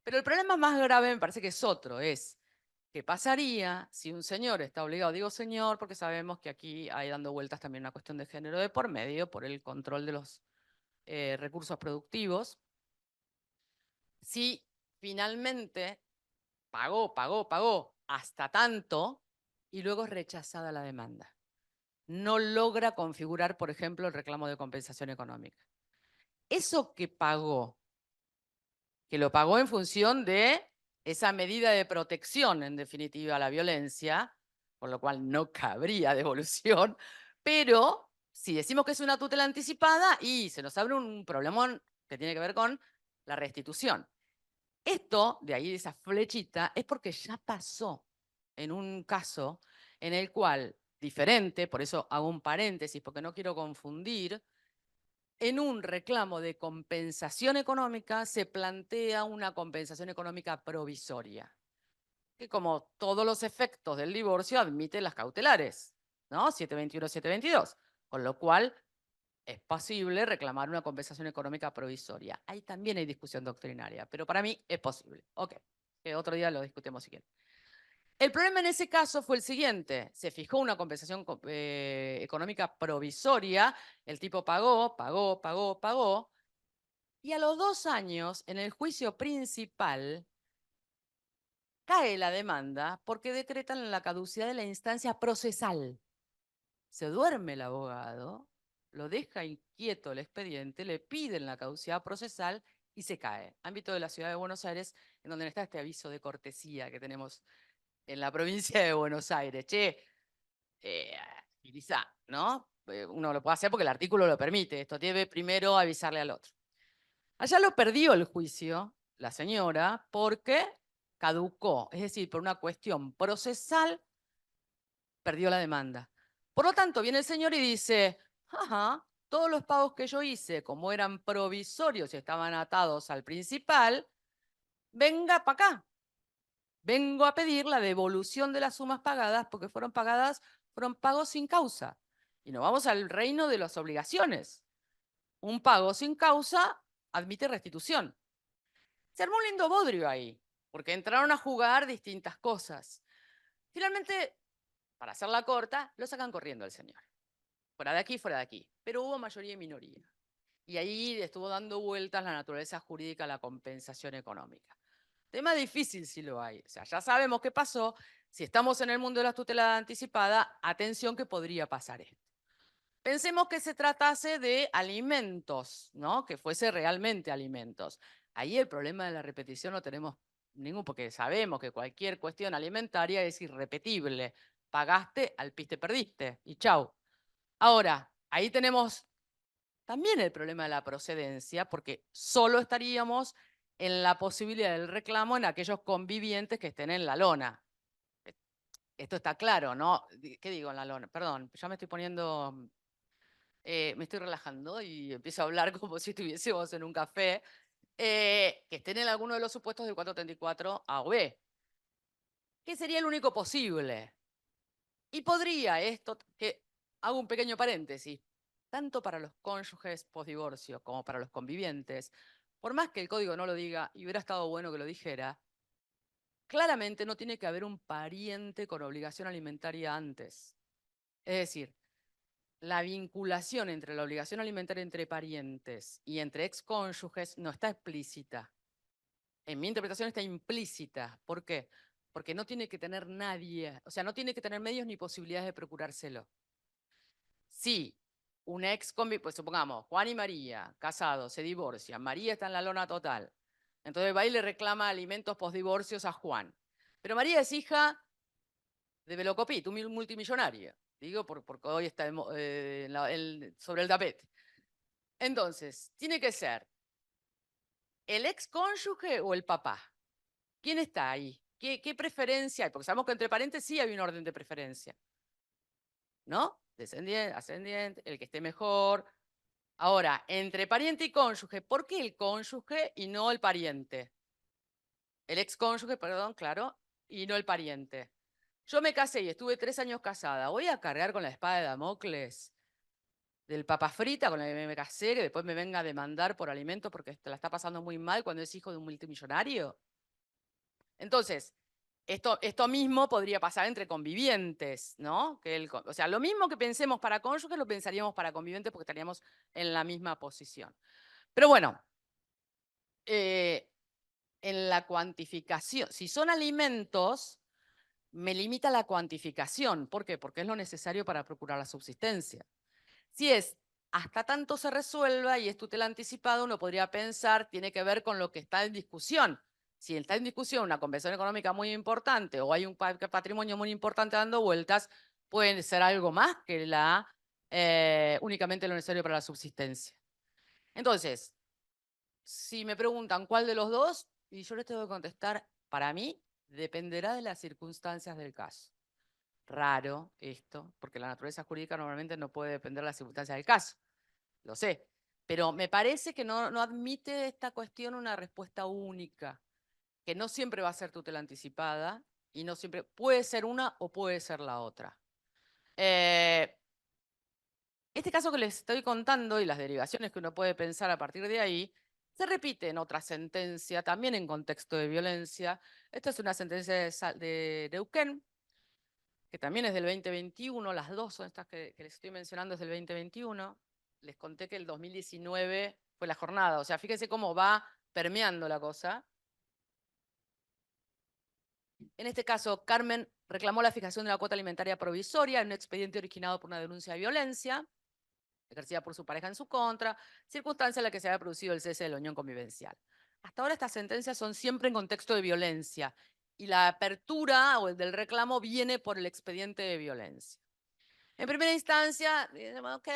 Pero el problema más grave me parece que es otro, es ¿qué pasaría si un señor está obligado? Digo señor porque sabemos que aquí hay dando vueltas también una cuestión de género de por medio por el control de los recursos productivos. Si finalmente pagó hasta tanto y luego es rechazada la demanda. No logra configurar, por ejemplo, el reclamo de compensación económica. Eso que lo pagó en función de esa medida de protección, en definitiva, a la violencia, por lo cual no cabría devolución, pero si decimos que es una tutela anticipada y se nos abre un problemón que tiene que ver con la restitución. Esto, de ahí esa flechita, es porque ya pasó en un caso en el cual, diferente, por eso hago un paréntesis, porque no quiero confundir, en un reclamo de compensación económica se plantea una compensación económica provisoria, que como todos los efectos del divorcio admite las cautelares, ¿no? 721, 722, con lo cual es posible reclamar una compensación económica provisoria. Ahí también hay discusión doctrinaria, pero para mí es posible. Ok, que otro día lo discutimos si quieren. El problema en ese caso fue el siguiente. Se fijó una compensación económica provisoria, el tipo pagó, y a los 2 años, en el juicio principal, cae la demanda porque decretan la caducidad de la instancia procesal. Se duerme el abogado, lo deja inquieto el expediente, le piden la caducidad procesal y se cae. Ámbito de la ciudad de Buenos Aires, en donde está este aviso de cortesía que tenemos en la provincia de Buenos Aires. Che, agilizá, ¿no? Uno lo puede hacer porque el artículo lo permite. Esto debe primero avisarle al otro. Allá lo perdió el juicio, la señora, porque caducó. Es decir, por una cuestión procesal, perdió la demanda. Por lo tanto, viene el señor y dice, ajá, todos los pagos que yo hice, como eran provisorios y estaban atados al principal, venga para acá. Vengo a pedir la devolución de las sumas pagadas porque fueron pagos sin causa. Y nos vamos al reino de las obligaciones. Un pago sin causa admite restitución. Se armó un lindo bodrio ahí, porque entraron a jugar distintas cosas. Finalmente, para hacerla corta, lo sacan corriendo al señor. Fuera de aquí, fuera de aquí. Pero hubo mayoría y minoría. Y ahí estuvo dando vueltas la naturaleza jurídica a la compensación económica. Tema difícil si lo hay. O sea, ya sabemos qué pasó. Si estamos en el mundo de la tutela anticipada, atención que podría pasar esto. Pensemos que se tratase de alimentos, ¿no? Que fuese realmente alimentos. Ahí el problema de la repetición no tenemos ningún, porque sabemos que cualquier cuestión alimentaria es irrepetible. Pagaste, al piste perdiste y chau. Ahora, ahí tenemos también el problema de la procedencia, porque solo estaríamos en la posibilidad del reclamo en aquellos convivientes que estén en la lona. Esto está claro, ¿no? ¿Qué digo en la lona? Perdón, ya me estoy poniendo, me estoy relajando y empiezo a hablar como si estuviésemos en un café, que estén en alguno de los supuestos del 434 A o B, que sería el único posible. Y podría esto, que hago un pequeño paréntesis, tanto para los cónyuges postdivorcio como para los convivientes, por más que el código no lo diga, y hubiera estado bueno que lo dijera, claramente no tiene que haber un pariente con obligación alimentaria antes. Es decir, la vinculación entre la obligación alimentaria entre parientes y entre excónyuges no está explícita. En mi interpretación está implícita. ¿Por qué? Porque no tiene que tener nadie, o sea, no tiene que tener medios ni posibilidades de procurárselo. Si un pues supongamos, Juan y María, casados, se divorcian, María está en la lona total, entonces va y le reclama alimentos postdivorcios a Juan. Pero María es hija de Velocopit, un multimillonario, digo porque hoy está sobre el tapete. Entonces, tiene que ser ¿El excónyuge o el papá? ¿Quién está ahí? ¿Qué preferencia hay? Porque sabemos que entre parientes sí hay un orden de preferencia, ¿no? Descendiente, ascendiente, el que esté mejor. Ahora, entre pariente y cónyuge, ¿por qué el cónyuge y no el pariente? El excónyuge, perdón, claro, y no el pariente. Yo me casé y estuve 3 años casada. ¿Voy a cargar con la espada de Damocles del papa frita con el que me casé, que después me venga a demandar por alimentos porque la está pasando muy mal cuando es hijo de un multimillonario? Entonces, esto mismo podría pasar entre convivientes, ¿no? O sea, lo mismo que pensemos para cónyuges lo pensaríamos para convivientes porque estaríamos en la misma posición. Pero bueno, en la cuantificación, si son alimentos, me limita la cuantificación. ¿Por qué? Porque es lo necesario para procurar la subsistencia. Si es hasta tanto se resuelva y es tutela anticipada, uno podría pensar, tiene que ver con lo que está en discusión. Si está en discusión una compensación económica muy importante o hay un patrimonio muy importante dando vueltas, puede ser algo más que únicamente lo necesario para la subsistencia. Entonces, si me preguntan cuál de los dos, y yo les tengo que contestar, para mí, dependerá de las circunstancias del caso. Raro esto, porque la naturaleza jurídica normalmente no puede depender de las circunstancias del caso. Lo sé. Pero me parece que no admite esta cuestión una respuesta única, que no siempre va a ser tutela anticipada y no siempre puede ser una o puede ser la otra. Este caso que les estoy contando y las derivaciones que uno puede pensar a partir de ahí, se repite en otra sentencia, también en contexto de violencia. Esta es una sentencia de Neuquén, que también es del 2021, las dos son estas que les estoy mencionando, es del 2021. Les conté que el 2019 fue la jornada, o sea, fíjense cómo va permeando la cosa. En este caso, Carmen reclamó la fijación de la cuota alimentaria provisoria en un expediente originado por una denuncia de violencia ejercida por su pareja en su contra, circunstancia en la que se había producido el cese de la unión convivencial. Hasta ahora estas sentencias son siempre en contexto de violencia y la apertura o el del reclamo viene por el expediente de violencia. En primera instancia, ok,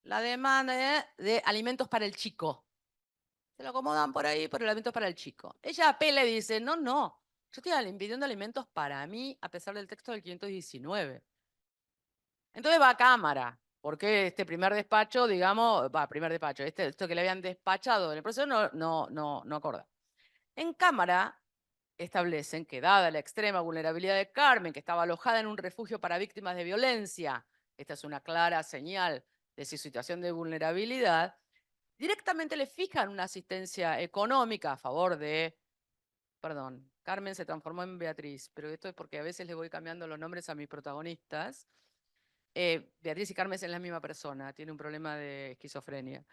la demanda de alimentos para el chico. Se lo acomodan por ahí por el alimentos para el chico. Ella apela y dice, no, yo estoy pidiendo alimentos para mí a pesar del texto del 519. Entonces va a cámara, porque este primer despacho, digamos, primer despacho, esto que le habían despachado en el proceso no acorda. En cámara establecen que dada la extrema vulnerabilidad de Carmen, que estaba alojada en un refugio para víctimas de violencia, esta es una clara señal de su situación de vulnerabilidad, directamente le fijan una asistencia económica a favor de, perdón, Carmen se transformó en Beatriz, pero esto es porque a veces le voy cambiando los nombres a mis protagonistas. Beatriz y Carmen es la misma persona, tiene un problema de esquizofrenia.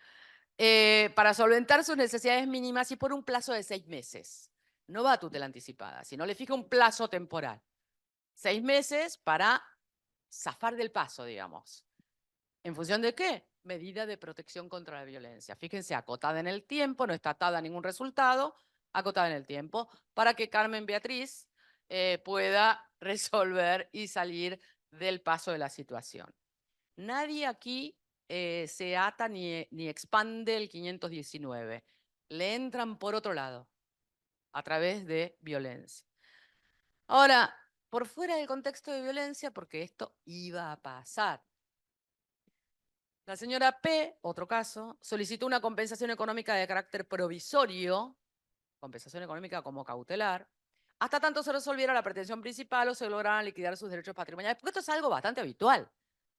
Para solventar sus necesidades mínimas y por un plazo de 6 meses. No va a tutela anticipada, sino le fija un plazo temporal. 6 meses para zafar del paso, digamos. ¿En función de qué? Medida de protección contra la violencia. Fíjense, acotada en el tiempo, no está atada a ningún resultado, acotada en el tiempo, para que Carmen Beatriz pueda resolver y salir del paso de la situación. Nadie aquí se ata ni expande el 519. Le entran por otro lado, a través de violencia. Ahora, por fuera del contexto de violencia, porque esto iba a pasar. La señora P, otro caso, solicitó una compensación económica de carácter provisorio, compensación económica como cautelar, hasta tanto se resolviera la pretensión principal o se lograran liquidar sus derechos patrimoniales, porque esto es algo bastante habitual.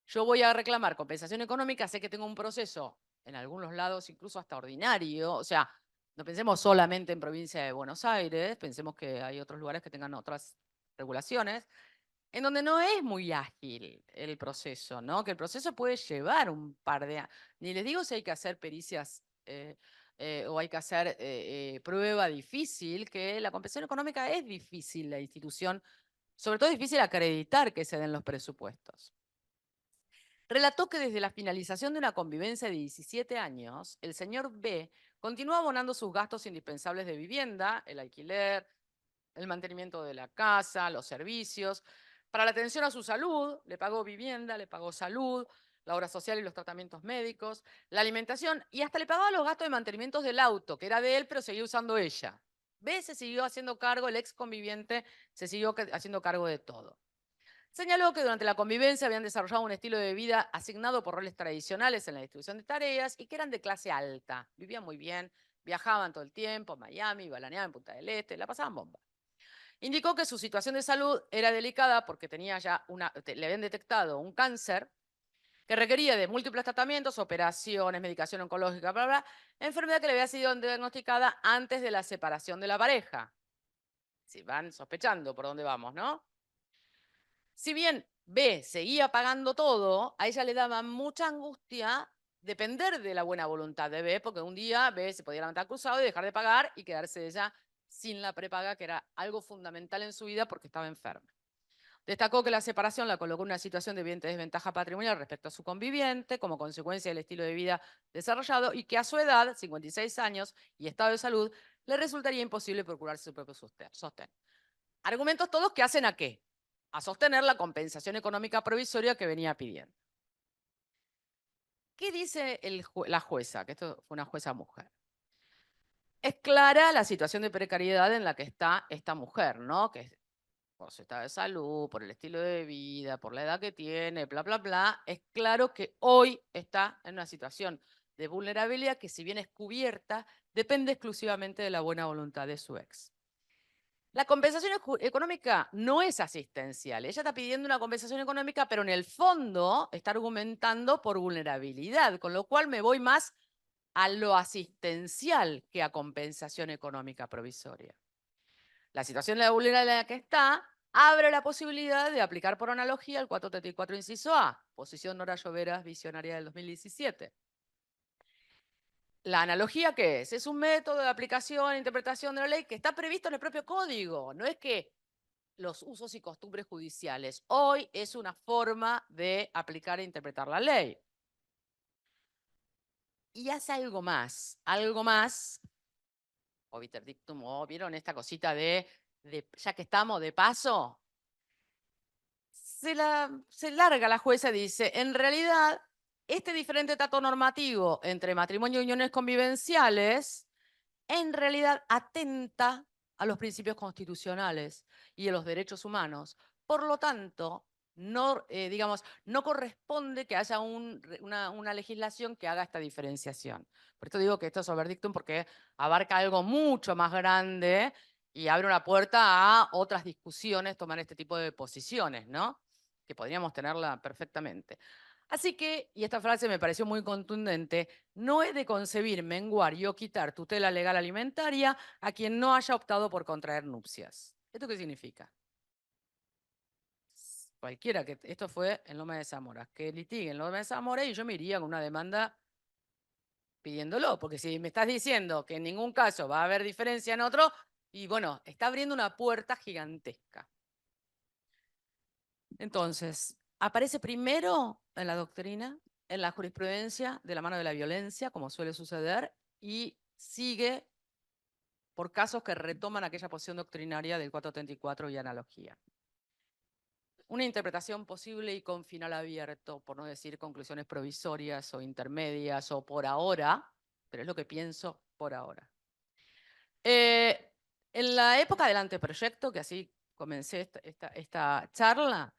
Yo voy a reclamar compensación económica, sé que tengo un proceso, en algunos lados incluso hasta ordinario, o sea, no pensemos solamente en provincia de Buenos Aires, pensemos que hay otros lugares que tengan otras regulaciones, en donde no es muy ágil el proceso, ¿no? Que el proceso puede llevar un par de años. Ni les digo si hay que hacer pericias o hay que hacer prueba difícil, que la compensación económica es difícil, la institución, sobre todo es difícil acreditar que se den los presupuestos. Relató que desde la finalización de una convivencia de 17 años, el señor B continuó abonando sus gastos indispensables de vivienda, el alquiler, el mantenimiento de la casa, los servicios. Para la atención a su salud, le pagó vivienda, le pagó salud, la obra social y los tratamientos médicos, la alimentación, y hasta le pagaba los gastos de mantenimiento del auto, que era de él, pero seguía usando ella. ¿Ves? Se siguió haciendo cargo, el ex conviviente se siguió haciendo cargo de todo. Señaló que durante la convivencia habían desarrollado un estilo de vida asignado por roles tradicionales en la distribución de tareas y que eran de clase alta. Vivían muy bien, viajaban todo el tiempo a Miami, balaneaban en Punta del Este, la pasaban bomba. Indicó que su situación de salud era delicada porque le habían detectado un cáncer que requería de múltiples tratamientos, operaciones, medicación oncológica, bla, bla, enfermedad que le había sido diagnosticada antes de la separación de la pareja. Si van sospechando por dónde vamos, ¿no? Si bien B seguía pagando todo, a ella le daba mucha angustia depender de la buena voluntad de B, porque un día B se podía levantar cruzado y dejar de pagar y quedarse ella sin la prepaga, que era algo fundamental en su vida porque estaba enferma. Destacó que la separación la colocó en una situación de evidente desventaja patrimonial respecto a su conviviente, como consecuencia del estilo de vida desarrollado, y que a su edad, 56 años, y estado de salud, le resultaría imposible procurarse su propio sostén. Argumentos todos que hacen ¿a qué? A sostener la compensación económica provisoria que venía pidiendo. ¿Qué dice la jueza? Que esto fue una jueza mujer. Es clara la situación de precariedad en la que está esta mujer, ¿no? Que por su estado de salud, por el estilo de vida, por la edad que tiene, bla, bla, bla. Es claro que hoy está en una situación de vulnerabilidad que, si bien es cubierta, depende exclusivamente de la buena voluntad de su ex. La compensación económica no es asistencial. Ella está pidiendo una compensación económica, pero en el fondo está argumentando por vulnerabilidad, con lo cual me voy más a lo asistencial que a compensación económica provisoria. La situación de la vulnerabilidad en la que está abre la posibilidad de aplicar por analogía el 434 inciso A, posición Nora Lloveras, visionaria del 2017. ¿La analogía qué es? Es un método de aplicación e interpretación de la ley que está previsto en el propio código. No es que los usos y costumbres judiciales. Hoy es una forma de aplicar e interpretar la ley. Y hace algo más, o dictum, o vieron esta cosita de ya que estamos de paso, se larga la jueza y dice, en realidad, este diferente trato normativo entre matrimonio y uniones convivenciales, en realidad atenta a los principios constitucionales y a los derechos humanos. Por lo tanto, no, no corresponde que haya una legislación que haga esta diferenciación. Por esto digo que esto es overdictum porque abarca algo mucho más grande y abre una puerta a otras discusiones, tomar este tipo de posiciones, ¿no? Que podríamos tenerla perfectamente. Así que, y esta frase me pareció muy contundente, no es de concebir, menguar y o quitar tutela legal alimentaria a quien no haya optado por contraer nupcias. ¿Esto qué significa? Cualquiera que, esto fue en Loma de Zamora, que litiguen en Loma de Zamora y yo me iría con una demanda pidiéndolo, porque si me estás diciendo que en ningún caso va a haber diferencia en otro, y bueno, está abriendo una puerta gigantesca. Entonces, aparece primero en la doctrina, en la jurisprudencia, de la mano de la violencia, como suele suceder, y sigue por casos que retoman aquella posición doctrinaria del 434 y analogía. Una interpretación posible y con final abierto, por no decir conclusiones provisorias o intermedias o por ahora, pero es lo que pienso por ahora. En la época del anteproyecto, que así comencé esta charla,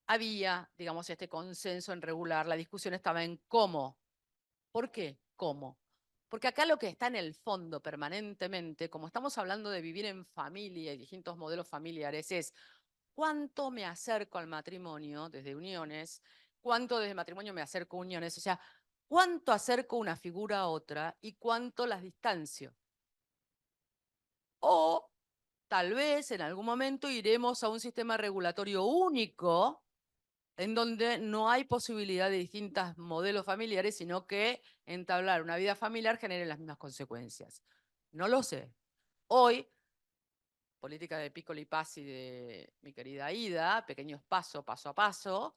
había, digamos, este consenso en regular, la discusión estaba en cómo. ¿Por qué? ¿Cómo? Porque acá lo que está en el fondo permanentemente, como estamos hablando de vivir en familia y distintos modelos familiares, es cuánto me acerco al matrimonio desde uniones, cuánto desde matrimonio me acerco a uniones, o sea, cuánto acerco una figura a otra y cuánto las distancio. O tal vez en algún momento iremos a un sistema regulatorio único en donde no hay posibilidad de distintos modelos familiares, sino que entablar una vida familiar genere las mismas consecuencias. No lo sé. Hoy, política de piccoli passi de mi querida Ida, pequeños pasos, paso a paso,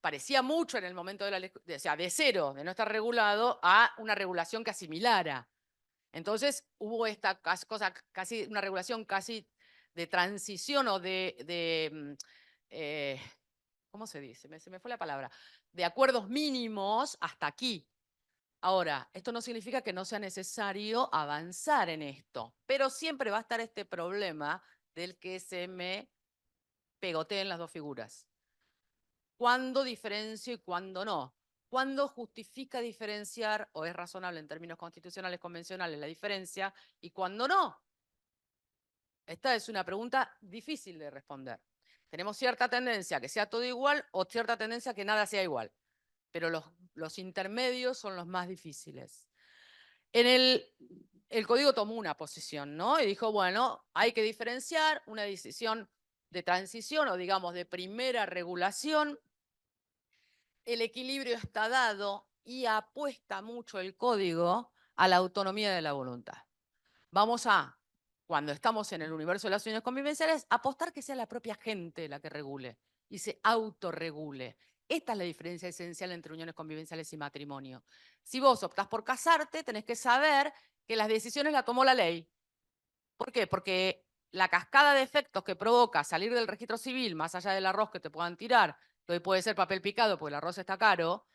parecía mucho en el momento o sea, de cero, de no estar regulado, a una regulación que asimilara. Entonces hubo esta cosa, casi una regulación casi de transición o ¿cómo se dice? Se me fue la palabra, de acuerdos mínimos hasta aquí. Ahora, esto no significa que no sea necesario avanzar en esto, pero siempre va a estar este problema del que se me pegoteen las dos figuras. ¿Cuándo diferencio y cuándo no? ¿Cuándo justifica diferenciar o es razonable en términos constitucionales convencionales la diferencia y cuándo no? Esta es una pregunta difícil de responder. Tenemos cierta tendencia a que sea todo igual o cierta tendencia a que nada sea igual, pero los intermedios son los más difíciles. El código tomó una posición, ¿no? Y dijo, bueno, hay que diferenciar una decisión de transición o digamos de primera regulación. El equilibrio está dado y apuesta mucho el código a la autonomía de la voluntad. Vamos a, cuando estamos en el universo de las uniones convivenciales, apostar que sea la propia gente la que regule y se autorregule. Esta es la diferencia esencial entre uniones convivenciales y matrimonio. Si vos optás por casarte, tenés que saber que las decisiones las tomó la ley. ¿Por qué? Porque la cascada de efectos que provoca salir del registro civil, más allá del arroz que te puedan tirar, que hoy puede ser papel picado porque el arroz está caro,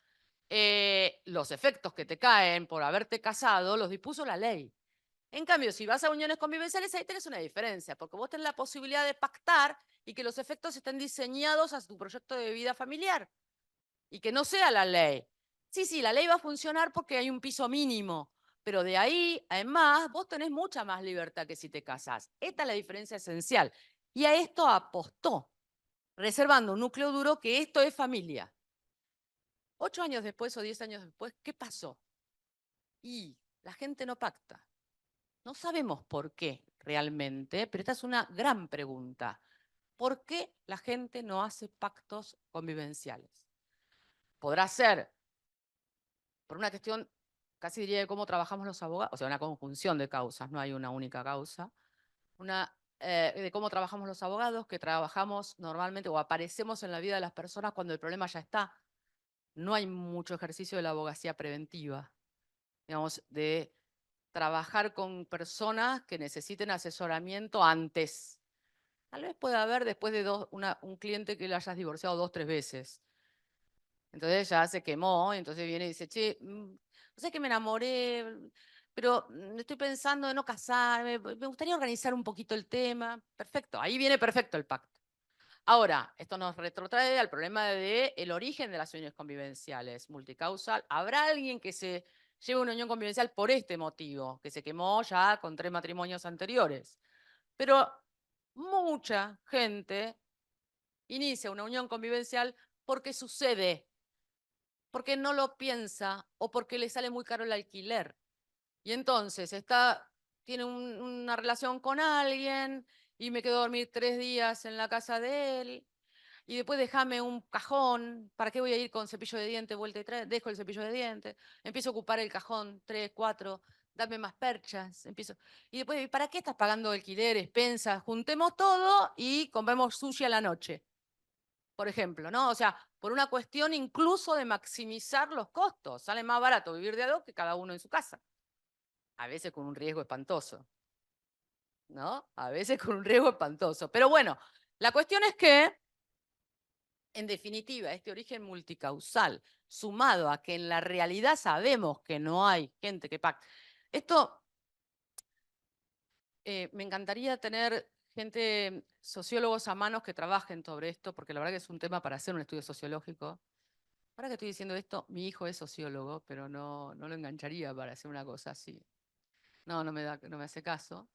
los efectos que te caen por haberte casado los dispuso la ley. En cambio, si vas a uniones convivenciales, ahí tenés una diferencia, porque vos tenés la posibilidad de pactar y que los efectos estén diseñados a tu proyecto de vida familiar y que no sea la ley. Sí, sí, la ley va a funcionar porque hay un piso mínimo, pero de ahí, además, vos tenés mucha más libertad que si te casás. Esta es la diferencia esencial. Y a esto apostó, reservando un núcleo duro que esto es familia. 8 años después o 10 años después, ¿qué pasó? Y la gente no pacta. No sabemos por qué realmente, pero esta es una gran pregunta. ¿Por qué la gente no hace pactos convivenciales? Podrá ser por una cuestión, casi diría, de cómo trabajamos los abogados, o sea, una conjunción de causas, no hay una única causa, de cómo trabajamos los abogados, que trabajamos normalmente o aparecemos en la vida de las personas cuando el problema ya está. No hay mucho ejercicio de la abogacía preventiva, digamos, de trabajar con personas que necesiten asesoramiento antes. Tal vez pueda haber después de un cliente que le hayas divorciado 2, 3 veces. Entonces ya se quemó, y entonces viene y dice, che, no sé que me enamoré, pero estoy pensando en no casarme, me gustaría organizar un poquito el tema. Perfecto, ahí viene perfecto el pacto. Ahora, esto nos retrotrae al problema del origen de las uniones convivenciales, multicausal. ¿Habrá alguien que se lleve una unión convivencial por este motivo, que se quemó ya con 3 matrimonios anteriores? Pero mucha gente inicia una unión convivencial porque sucede, porque no lo piensa o porque le sale muy caro el alquiler. Y entonces tiene una relación con alguien y me quedo a dormir 3 días en la casa de él. Y después déjame un cajón, ¿para qué voy a ir con cepillo de diente, vuelta y trae? Dejo el cepillo de diente, empiezo a ocupar el cajón, 3, 4, dame más perchas, empiezo. Y después, ¿para qué estás pagando alquileres, pensas? Juntemos todo y compremos sushi a la noche, por ejemplo, ¿no? O sea, por una cuestión incluso de maximizar los costos. Sale más barato vivir de a dos que cada uno en su casa. A veces con un riesgo espantoso, ¿no? A veces con un riesgo espantoso. Pero bueno, la cuestión es que en definitiva, este origen multicausal, sumado a que en la realidad sabemos que no hay gente que pacta. Esto, me encantaría tener gente, sociólogos a manos que trabajen sobre esto, porque la verdad que es un tema para hacer un estudio sociológico. Ahora que estoy diciendo esto, mi hijo es sociólogo, pero no lo engancharía para hacer una cosa así. No me hace caso.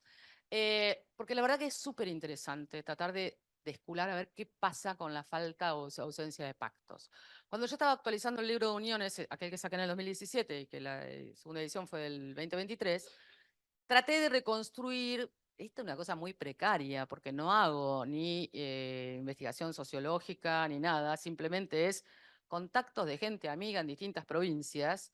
Porque la verdad que es súper interesante tratar de escular a ver qué pasa con la falta o ausencia de pactos. Cuando yo estaba actualizando el libro de uniones, aquel que saqué en el 2017 y que la segunda edición fue del 2023, traté de reconstruir, esta es una cosa muy precaria, porque no hago ni investigación sociológica ni nada, simplemente es contactos de gente amiga en distintas provincias.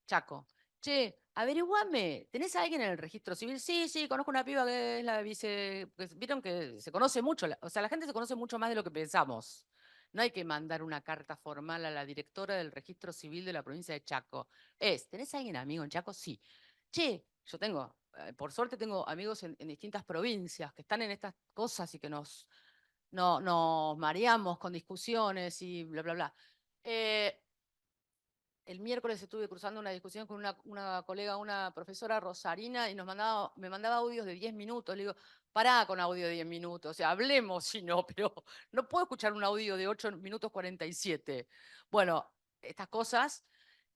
Chaco. Che, averiguame, ¿tenés a alguien en el registro civil? Sí, sí, conozco una piba que es la vice. Pues, vieron que se conoce mucho, o sea, la gente se conoce mucho más de lo que pensamos. No hay que mandar una carta formal a la directora del registro civil de la provincia de Chaco. ¿Tenés a alguien amigo en Chaco? Sí. Che, yo por suerte tengo amigos en distintas provincias que están en estas cosas y que no, nos mareamos con discusiones y bla, bla, bla. El miércoles estuve cruzando una discusión con una colega, una profesora rosarina, y me mandaba audios de 10 minutos. Le digo, pará con audio de 10 minutos, o sea, hablemos si no, pero no puedo escuchar un audio de 8 minutos 47. Bueno, estas cosas.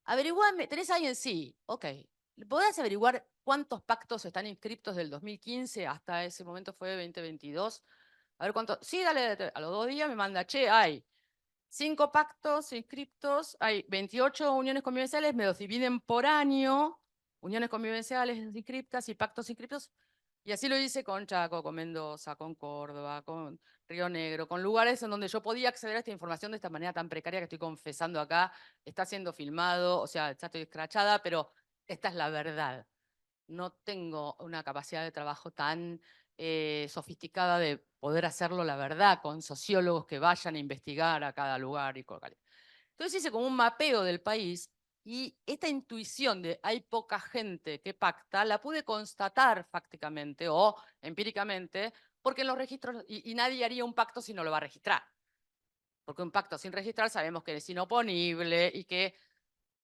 Averiguame, tenés ahí en sí, ok. ¿Podés averiguar cuántos pactos están inscriptos del 2015 hasta ese momento fue 2022? A ver cuántos. Sí, dale, a los 2 días me manda, che, hay 5 pactos inscriptos, hay 28 uniones convivenciales, me los dividen por año, uniones convivenciales inscriptas y pactos inscriptos, y así lo hice con Chaco, con Mendoza, con Córdoba, con Río Negro, con lugares en donde yo podía acceder a esta información de esta manera tan precaria que estoy confesando acá. Está siendo filmado, o sea, ya estoy escrachada, pero esta es la verdad. No tengo una capacidad de trabajo tan sofisticada de poder hacerlo, la verdad, con sociólogos que vayan a investigar a cada lugar y colocar. Entonces hice como un mapeo del país y esta intuición de hay poca gente que pacta, la pude constatar fácticamente o empíricamente, porque en los registros, y nadie haría un pacto si no lo va a registrar. Porque un pacto sin registrar sabemos que es inoponible y que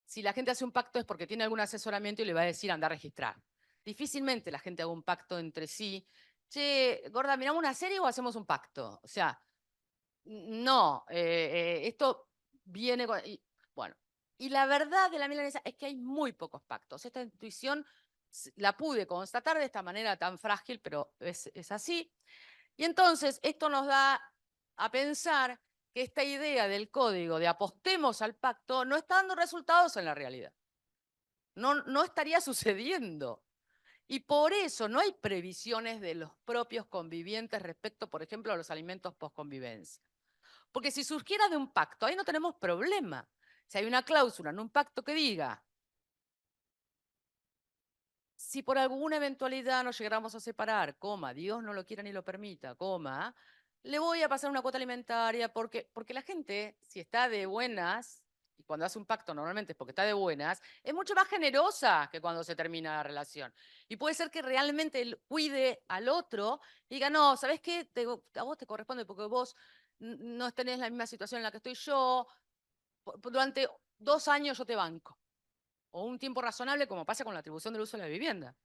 si la gente hace un pacto es porque tiene algún asesoramiento y le va a decir anda a registrar. Difícilmente la gente haga un pacto entre sí. Che, gorda, ¿miramos una serie o hacemos un pacto? O sea, no, esto viene con... bueno, y la verdad de la milanesa es que hay muy pocos pactos. Esta intuición la pude constatar de esta manera tan frágil, pero es así. Y entonces esto nos da a pensar que esta idea del código de apostemos al pacto no está dando resultados en la realidad. No, no estaría sucediendo. Y por eso no hay previsiones de los propios convivientes respecto, por ejemplo, a los alimentos post-convivencia. Porque si surgiera de un pacto, ahí no tenemos problema. Si hay una cláusula en un pacto que diga, si por alguna eventualidad nos llegáramos a separar, coma, Dios no lo quiera ni lo permita, coma, le voy a pasar una cuota alimentaria porque la gente, si está de buenas, y cuando hace un pacto normalmente es porque está de buenas, es mucho más generosa que cuando se termina la relación. Y puede ser que realmente él cuide al otro y diga, no, ¿sabes qué? A vos te corresponde porque vos no tenés la misma situación en la que estoy yo, durante 2 años yo te banco. O un tiempo razonable como pasa con la atribución del uso de la vivienda.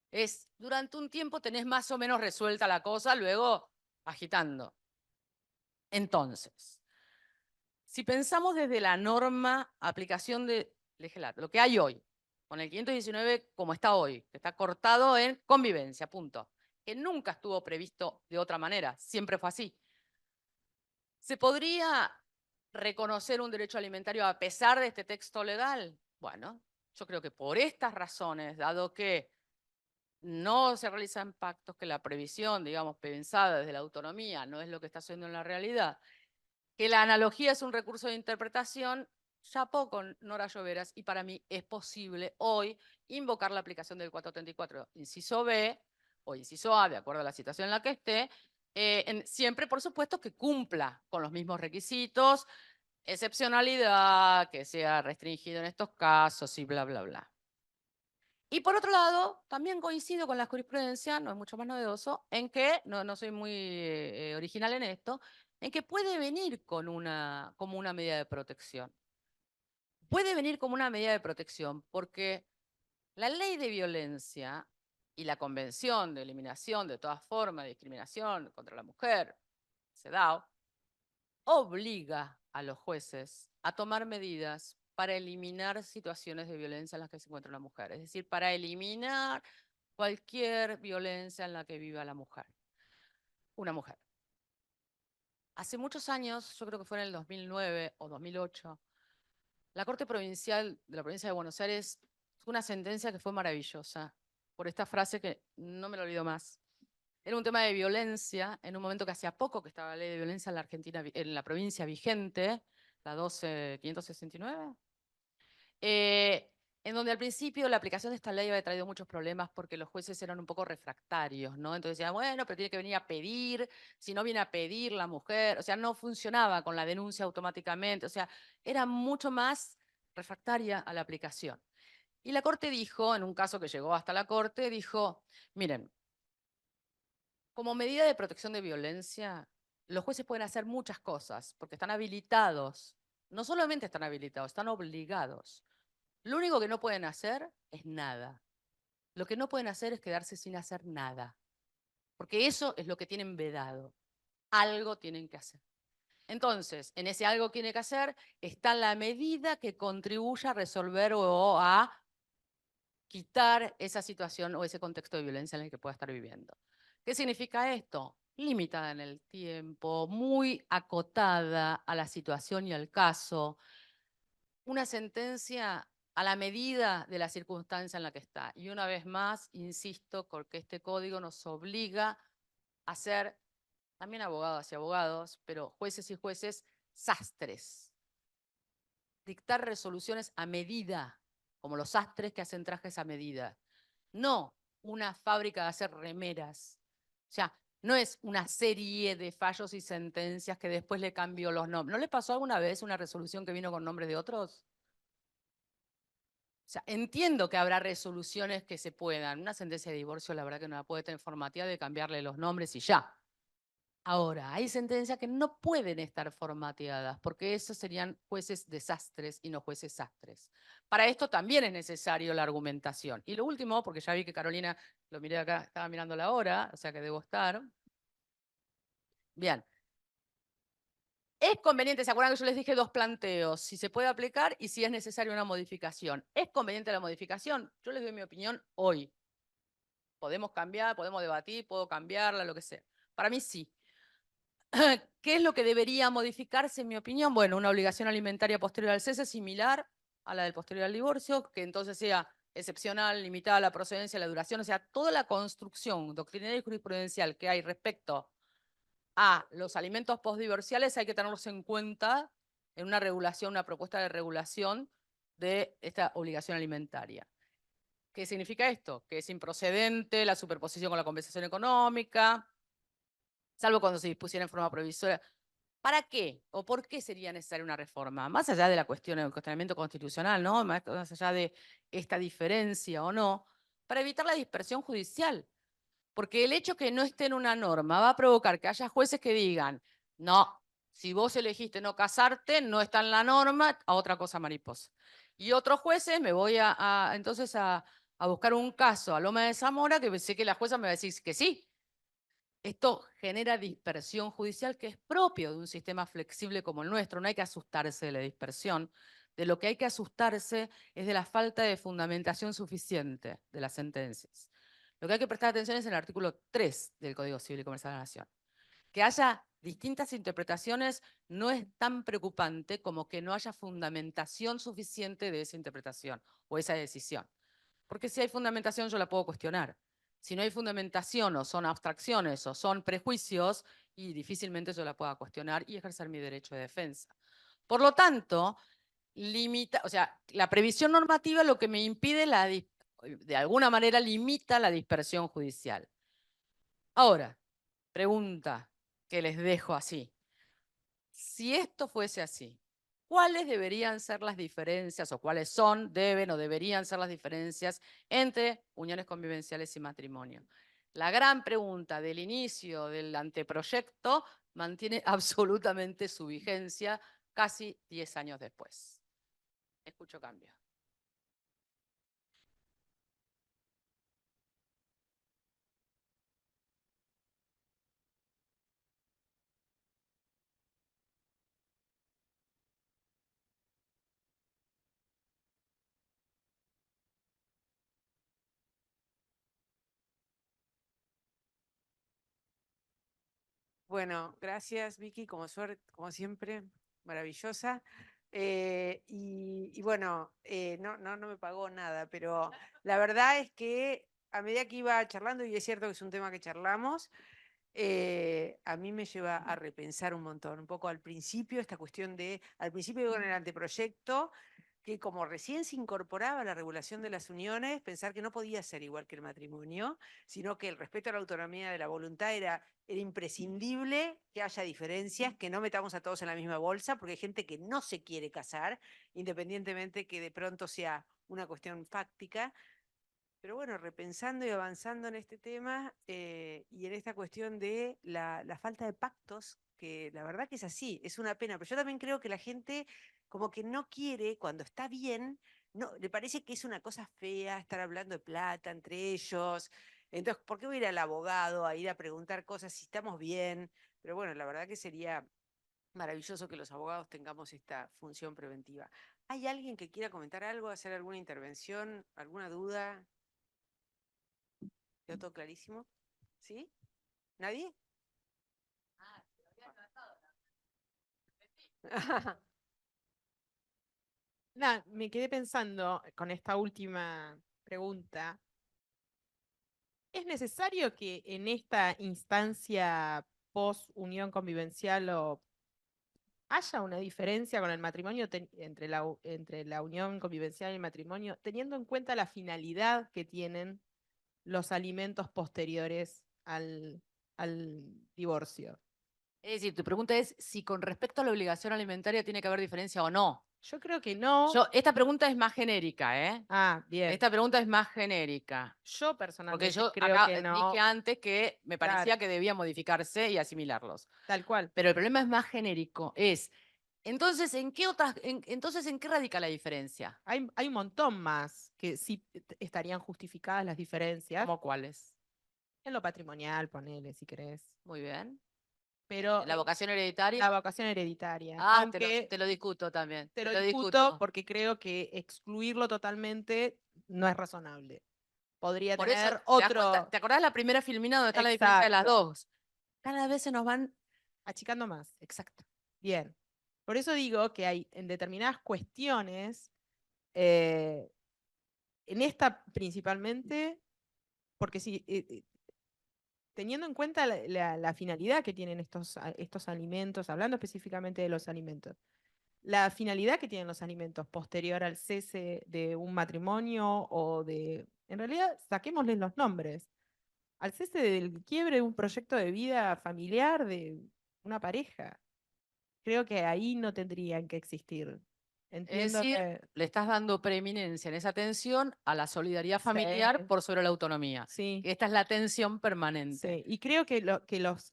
Es, durante un tiempo tenés más o menos resuelta la cosa, luego agitando. Entonces, si pensamos desde la norma aplicación de legislativo, lo que hay hoy, con el 519 como está hoy, que está cortado en convivencia, punto, que nunca estuvo previsto de otra manera, siempre fue así. ¿Se podría reconocer un derecho alimentario a pesar de este texto legal? Bueno, yo creo que por estas razones, dado que no se realizan pactos, que la previsión, digamos, pensada desde la autonomía no es lo que está haciendo en la realidad, que la analogía es un recurso de interpretación, ya poco Nora Lloveras, y para mí es posible hoy invocar la aplicación del 434, inciso B o inciso A, de acuerdo a la situación en la que esté, siempre, por supuesto, que cumpla con los mismos requisitos, excepcionalidad, que sea restringido en estos casos y bla, bla, bla. Y por otro lado, también coincido con la jurisprudencia, no es mucho más novedoso, en que, no soy muy original en esto, en que puede venir como una medida de protección. Puede venir como una medida de protección porque la ley de violencia y la Convención de Eliminación de toda forma de discriminación contra la mujer, CEDAW, obliga a los jueces a tomar medidas para eliminar situaciones de violencia en las que se encuentra la mujer, es decir, para eliminar cualquier violencia en la que viva la mujer, una mujer. Hace muchos años, yo creo que fue en el 2009 o 2008, la Corte Provincial de la Provincia de Buenos Aires tuvo una sentencia que fue maravillosa, por esta frase que no me lo olvido más. Era un tema de violencia, en un momento que hacía poco que estaba la ley de violencia en la Argentina, en la provincia vigente, la 12569, en donde al principio la aplicación de esta ley había traído muchos problemas porque los jueces eran un poco refractarios, ¿no? Entonces decían, bueno, pero tiene que venir a pedir, si no viene a pedir la mujer, o sea, no funcionaba con la denuncia automáticamente, o sea, era mucho más refractaria a la aplicación. Y la Corte dijo, en un caso que llegó hasta la Corte, dijo, miren, como medida de protección de violencia, los jueces pueden hacer muchas cosas porque están habilitados. No solamente están habilitados, están obligados. Lo único que no pueden hacer es nada. Lo que no pueden hacer es quedarse sin hacer nada, porque eso es lo que tienen vedado. Algo tienen que hacer. Entonces, en ese algo que tiene que hacer está la medida que contribuya a resolver o a quitar esa situación o ese contexto de violencia en el que pueda estar viviendo. ¿Qué significa esto? Limitada en el tiempo, muy acotada a la situación y al caso, una sentencia a la medida de la circunstancia en la que está. Y una vez más, insisto, porque este código nos obliga a ser también abogadas y abogados, pero jueces y jueces sastres. Dictar resoluciones a medida, como los sastres que hacen trajes a medida. No una fábrica de hacer remeras. O sea, no es una serie de fallos y sentencias que después le cambió los nombres. ¿No le pasó alguna vez una resolución que vino con nombres de otros? O sea, entiendo que habrá resoluciones que se puedan. Una sentencia de divorcio, la verdad que no la puede tener formateada de cambiarle los nombres y ya. Ahora, hay sentencias que no pueden estar formateadas, porque esos serían jueces desastres y no jueces sastres. Para esto también es necesario la argumentación. Y lo último, porque ya vi que Carolina, lo miré acá, estaba mirando la hora, o sea que debo estar. Bien. Es conveniente, ¿se acuerdan que yo les dije dos planteos? Si se puede aplicar y si es necesaria una modificación. ¿Es conveniente la modificación? Yo les doy mi opinión hoy. Podemos cambiar, podemos debatir, puedo cambiarla, lo que sea. Para mí sí. ¿Qué es lo que debería modificarse, en mi opinión? Bueno, una obligación alimentaria posterior al cese similar a la del posterior al divorcio, que entonces sea excepcional, limitada a la procedencia, la duración, o sea, toda la construcción doctrinaria y jurisprudencial que hay respecto a los alimentos postdivorciales hay que tenerlos en cuenta en una regulación, una propuesta de regulación de esta obligación alimentaria. ¿Qué significa esto? Que es improcedente la superposición con la compensación económica, salvo cuando se dispusiera en forma provisoria. ¿Para qué o por qué sería necesaria una reforma? Más allá de la cuestión del cuestionamiento constitucional, ¿no? Más allá de esta diferencia o no, para evitar la dispersión judicial. Porque el hecho que no esté en una norma va a provocar que haya jueces que digan, no, si vos elegiste no casarte, no está en la norma, a otra cosa mariposa. Y otros jueces me voy entonces a buscar un caso a Loma de Zamora que sé que la jueza me va a decir que sí. Esto genera dispersión judicial que es propio de un sistema flexible como el nuestro. No hay que asustarse de la dispersión. De lo que hay que asustarse es de la falta de fundamentación suficiente de las sentencias. Lo que hay que prestar atención es el artículo 3 del Código Civil y Comercial de la Nación. Que haya distintas interpretaciones no es tan preocupante como que no haya fundamentación suficiente de esa interpretación o esa decisión. Porque si hay fundamentación yo la puedo cuestionar. Si no hay fundamentación o son abstracciones o son prejuicios, y difícilmente yo la pueda cuestionar y ejercer mi derecho de defensa. Por lo tanto, o sea, la previsión normativa lo que me impide, de alguna manera limita la dispersión judicial. Ahora, pregunta que les dejo así. Si esto fuese así, ¿cuáles deberían ser las diferencias o cuáles son, deben o deberían ser las diferencias entre uniones convivenciales y matrimonio? La gran pregunta del inicio del anteproyecto mantiene absolutamente su vigencia casi 10 años después. Escucho cambio. Bueno, gracias Vicky, como siempre, maravillosa. Y bueno, no me pagó nada, pero la verdad es que a medida que iba charlando, y es cierto que es un tema que charlamos, a mí me lleva a repensar un montón, un poco al principio, esta cuestión al principio con el anteproyecto, que como recién se incorporaba la regulación de las uniones, pensar que no podía ser igual que el matrimonio, sino que el respeto a la autonomía de la voluntad era imprescindible, que haya diferencias, que no metamos a todos en la misma bolsa, porque hay gente que no se quiere casar, independientemente que de pronto sea una cuestión fáctica. Pero bueno, repensando y avanzando en este tema y en esta cuestión de la falta de pactos porque la verdad que es así, es una pena. Pero yo también creo que la gente como que no quiere, cuando está bien, no, le parece que es una cosa fea estar hablando de plata entre ellos. Entonces, ¿por qué voy a ir al abogado a ir a preguntar cosas si estamos bien? Pero bueno, la verdad que sería maravilloso que los abogados tengamos esta función preventiva. ¿Hay alguien que quiera comentar algo, hacer alguna intervención, alguna duda? ¿Quedó todo clarísimo? ¿Sí? ¿Nadie? Me quedé pensando con esta última pregunta. ¿Es necesario que en esta instancia post-unión convivencial haya una diferencia con el matrimonio entre la unión convivencial y el matrimonio, teniendo en cuenta la finalidad que tienen los alimentos posteriores al divorcio? Es decir, tu pregunta es si con respecto a la obligación alimentaria tiene que haber diferencia o no. Yo creo que no. Esta pregunta es más genérica, ¿eh? Ah, bien. Esta pregunta es más genérica. Yo Porque personalmente yo creo acá que no. dije antes que me parecía Claro, que debía modificarse y asimilarlos. tal cual. Pero el problema es más genérico. Entonces, entonces, ¿en qué radica la diferencia? Hay un montón más que sí estarían justificadas las diferencias. ¿Cómo cuáles? En lo patrimonial, ponele, si querés. Muy bien. Pero ¿La vocación hereditaria? la vocación hereditaria. Ah, Aunque te lo discuto también. te Te lo lo discuto discuto. porque creo que excluirlo totalmente no es razonable. Podría Por eso, tener otro. ¿te acordás la primera filmina donde está la diferencia de las Exacto. dos? Cada vez se nos van. Achicando más. Exacto. Bien. Por eso digo que hay en determinadas cuestiones, eh, en esta principalmente, porque si teniendo en cuenta la finalidad que tienen estos alimentos, hablando específicamente de los alimentos, la finalidad que tienen los alimentos posterior al cese de un matrimonio en realidad, saquémosles los nombres, al cese del quiebre de un proyecto de vida familiar de una pareja. Creo que ahí no tendrían que existir. Es Entiendo decir, que le estás dando preeminencia en esa tensión a la solidaridad familiar sí, por sobre la autonomía. sí. Esta es la tensión permanente. Sí, y creo que, los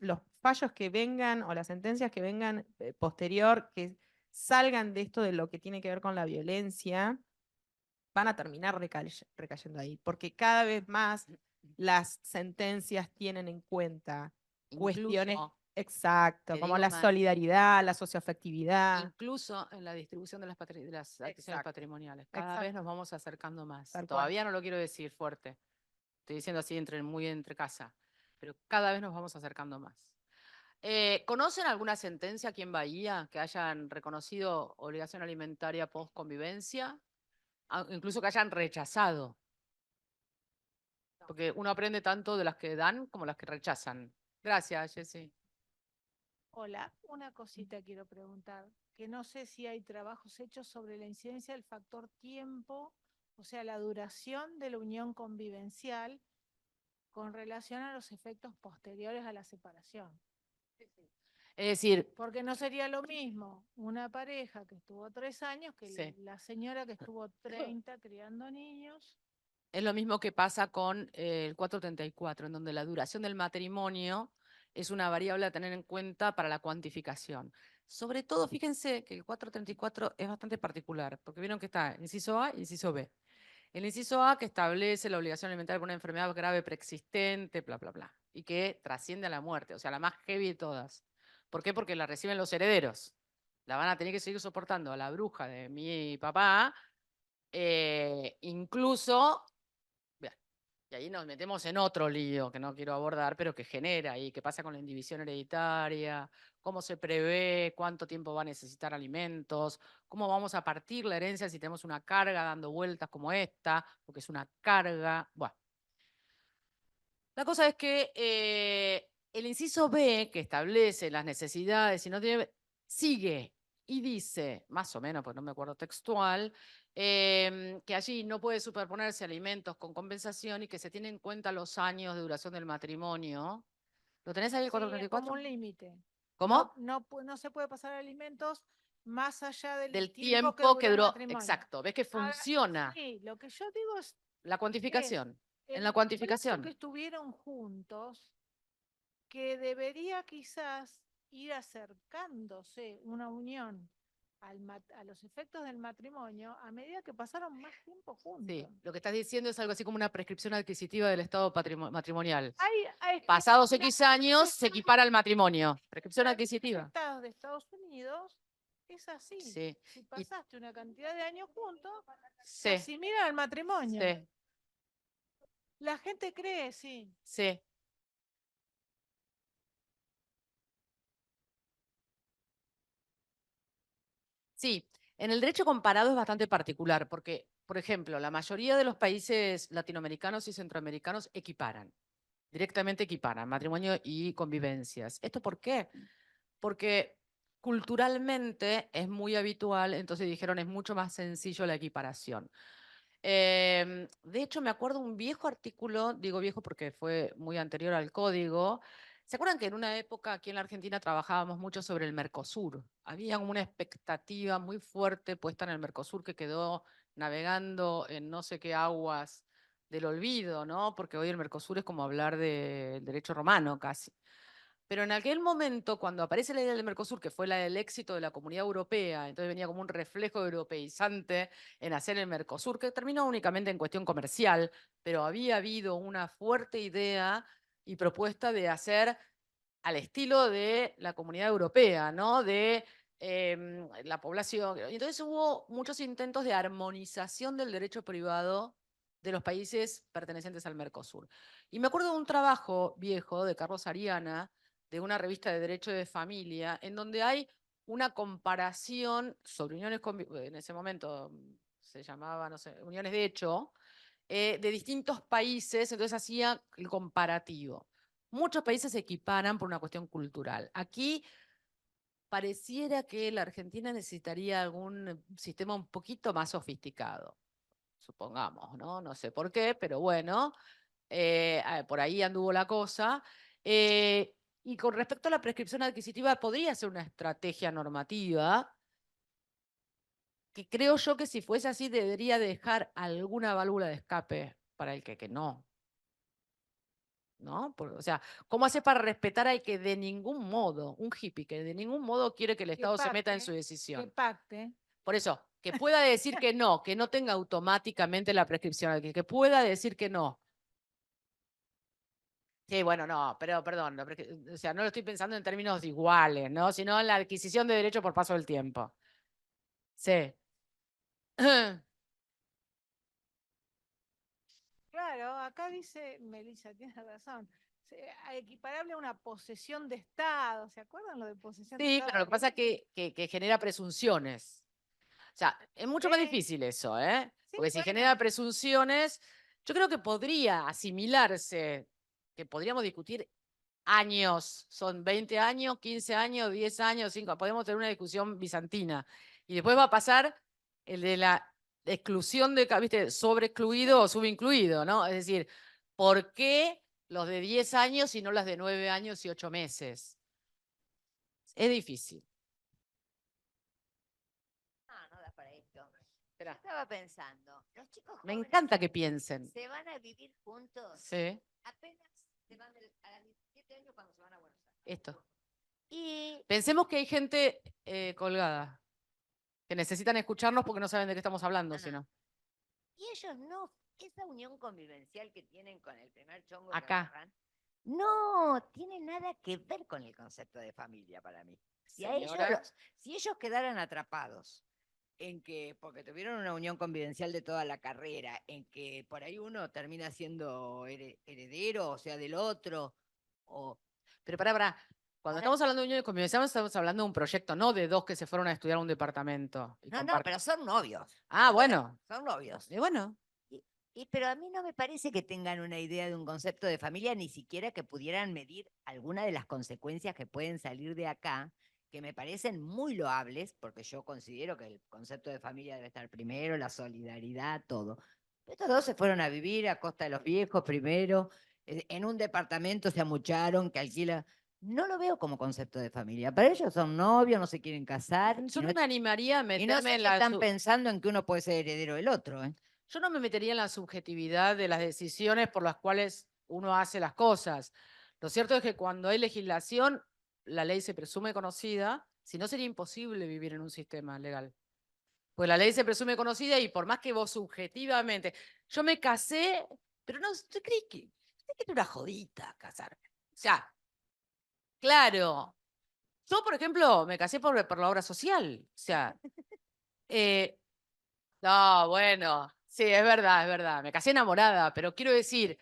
fallos que vengan o las sentencias que vengan posterior, que salgan de esto de lo que tiene que ver con la violencia, van a terminar recayendo ahí, porque cada vez más las sentencias tienen en cuenta cuestiones, Incluso, exacto, te como digo la más, solidaridad, la socioafectividad. incluso en la distribución de las acciones Exacto, patrimoniales. Cada vez exacto, nos vamos acercando más. tal cual. Todavía no lo quiero decir fuerte. Estoy diciendo así muy entre casa. Pero cada vez nos vamos acercando más. ¿Conocen alguna sentencia aquí en Bahía que hayan reconocido obligación alimentaria post convivencia? Incluso que hayan rechazado. Porque uno aprende tanto de las que dan como las que rechazan. Gracias, Jessy. Hola, una cosita quiero preguntar, que no sé si hay trabajos hechos sobre la incidencia del factor tiempo, o sea, la duración de la unión convivencial con relación a los efectos posteriores a la separación. Es decir, Porque no sería lo mismo una pareja que estuvo 3 años que sí, la señora que estuvo 30 criando niños. es lo mismo que pasa con el 434, en donde la duración del matrimonio es una variable a tener en cuenta para la cuantificación. Sobre todo, fíjense que el 434 es bastante particular, porque vieron que está inciso A y inciso B. El inciso A que establece la obligación alimentaria por una enfermedad grave preexistente, bla, bla, bla, y que trasciende a la muerte, o sea, la más heavy de todas. ¿Por qué? Porque la reciben los herederos. La van a tener que seguir soportando a la bruja de mi papá, incluso, bien, y ahí nos metemos en otro lío que no quiero abordar, pero que genera y qué pasa con la indivisión hereditaria, cómo se prevé, cuánto tiempo va a necesitar alimentos, cómo vamos a partir la herencia si tenemos una carga dando vueltas como esta, porque es una carga. Bueno, la cosa es que el inciso B, que establece las necesidades, y no tiene, sigue y dice, más o menos, porque no me acuerdo textual, que allí no puede superponerse alimentos con compensación y que se tienen en cuenta los años de duración del matrimonio. ¿Lo tenés ahí el Sí, es como 434? un límite. ¿Cómo? No se puede pasar alimentos más allá del Del tiempo que tiempo que dura el duró. matrimonio. Exacto. ¿Ves que Ahora, funciona sí, lo que yo digo es la cuantificación? En la el plazo que cuantificación. estuvieron juntos, que debería quizás ir acercándose una unión a los efectos del matrimonio a medida que pasaron más tiempo juntos. Sí, lo que estás diciendo es algo así como una prescripción adquisitiva del estado matrimonial. Hay Pasados escritos X años se equipara al matrimonio. Prescripción en adquisitiva. estados de Estados Unidos es así. Sí. Si Y- pasaste una cantidad de años juntos, se Sí, asimila al matrimonio. sí, La gente cree, sí. sí. Sí, en el derecho comparado es bastante particular porque, por ejemplo, la mayoría de los países latinoamericanos y centroamericanos equiparan, directamente equiparan matrimonio y convivencias. ¿Esto por qué? Porque culturalmente es muy habitual, entonces dijeron es mucho más sencillo la equiparación. De hecho, me acuerdo un viejo artículo, digo viejo porque fue muy anterior al código. ¿Se acuerdan que en una época aquí en la Argentina trabajábamos mucho sobre el Mercosur? Había como una expectativa muy fuerte puesta en el Mercosur que quedó navegando en no sé qué aguas del olvido, ¿no? Porque hoy el Mercosur es como hablar del derecho romano casi. Pero en aquel momento, cuando aparece la idea del Mercosur, que fue el éxito de la Comunidad Europea, entonces venía como un reflejo europeizante en hacer el Mercosur, que terminó únicamente en cuestión comercial, pero había habido una fuerte idea y propuesta de hacer al estilo de la Comunidad Europea, ¿no? De la población. Y entonces hubo muchos intentos de armonización del derecho privado de los países pertenecientes al Mercosur. Y me acuerdo de un trabajo viejo de Carlos Ariana, de una revista de Derecho de Familia, en donde hay una comparación sobre uniones, en ese momento se llamaba, no sé, uniones de hecho, de distintos países, entonces hacía el comparativo. Muchos países se equiparan por una cuestión cultural. Aquí pareciera que la Argentina necesitaría algún sistema un poquito más sofisticado, supongamos, ¿no? No sé por qué, pero bueno, por ahí anduvo la cosa. Y con respecto a la prescripción adquisitiva, podría ser una estrategia normativa que creo yo que si fuese así debería dejar alguna válvula de escape para el que no. ¿No? O sea, ¿cómo hace para respetar al que de ningún modo, un hippie que de ningún modo quiere que el Estado se meta en su Que decisión? pacte. Por eso, que pueda decir que no tenga automáticamente la prescripción, que pueda decir que no. Sí, bueno, no, pero perdón, o sea, no lo estoy pensando en términos iguales, ¿no? Sino en la adquisición de derechos por paso del tiempo. Sí. Claro, acá dice, Melissa, tienes razón, equiparable a una posesión de Estado. ¿Se acuerdan lo de posesión de Sí, Estado? pero lo que pasa es que genera presunciones. O sea, es mucho más Sí, difícil eso, ¿eh? sí, Porque si genera bueno. presunciones, yo creo que podría asimilarse, que podríamos discutir años, son 20 años, 15 años, 10 años, 5, podemos tener una discusión bizantina. Y después va a pasar el de la exclusión de, ¿viste? Sobre excluido o subincluido, ¿no? Es decir, ¿por qué los de 10 años y no las de 9 años y 8 meses? Es difícil. No da para esto. Yo Espera, estaba pensando, los chicos me jóvenes encanta que piensen. se van a vivir juntos, Sí, apenas se van a los 17 años cuando se van a Buenos Aires. esto. Y Pensemos que hay gente colgada, que necesitan escucharnos porque no saben de qué estamos hablando, Ajá. sino. Y ellos no, esa unión convivencial que tienen con el primer chongo Acá. que agarran, no tiene nada que ver con el concepto de familia para mí. Si, a ellos, Señora. si ellos quedaran atrapados en que, porque tuvieron una unión convivencial de toda la carrera, en que por ahí uno termina siendo heredero, o sea, del otro, o... Pero para. Cuando Ahora- estamos hablando de unión de convivencia, estamos hablando de un proyecto, no de dos que se fueron a estudiar a un departamento. Y No, pero son novios. Ah, bueno. Son novios. Y bueno. Pero a mí no me parece que tengan una idea de un concepto de familia, ni siquiera que pudieran medir alguna de las consecuencias que pueden salir de acá, que me parecen muy loables, porque yo considero que el concepto de familia debe estar primero, la solidaridad, todo. Estos dos se fueron a vivir a costa de los viejos primero, en un departamento se amucharon, que alquila. No lo veo como concepto de familia. Para ellos son novios, no se quieren casar. Yo no me animaría a Y no meterme sé en si la. están pensando en que uno puede ser heredero del otro, ¿eh? Yo no me metería en la subjetividad de las decisiones por las cuales uno hace las cosas. Lo cierto es que cuando hay legislación, la ley se presume conocida, si no sería imposible vivir en un sistema legal. Pues la ley se presume conocida y por más que vos subjetivamente, yo me casé, pero no, ¿usted cree que era una jodita casarme? O sea, claro, yo por ejemplo me casé por la obra social, o sea, no, bueno, sí, es verdad, me casé enamorada, pero quiero decir,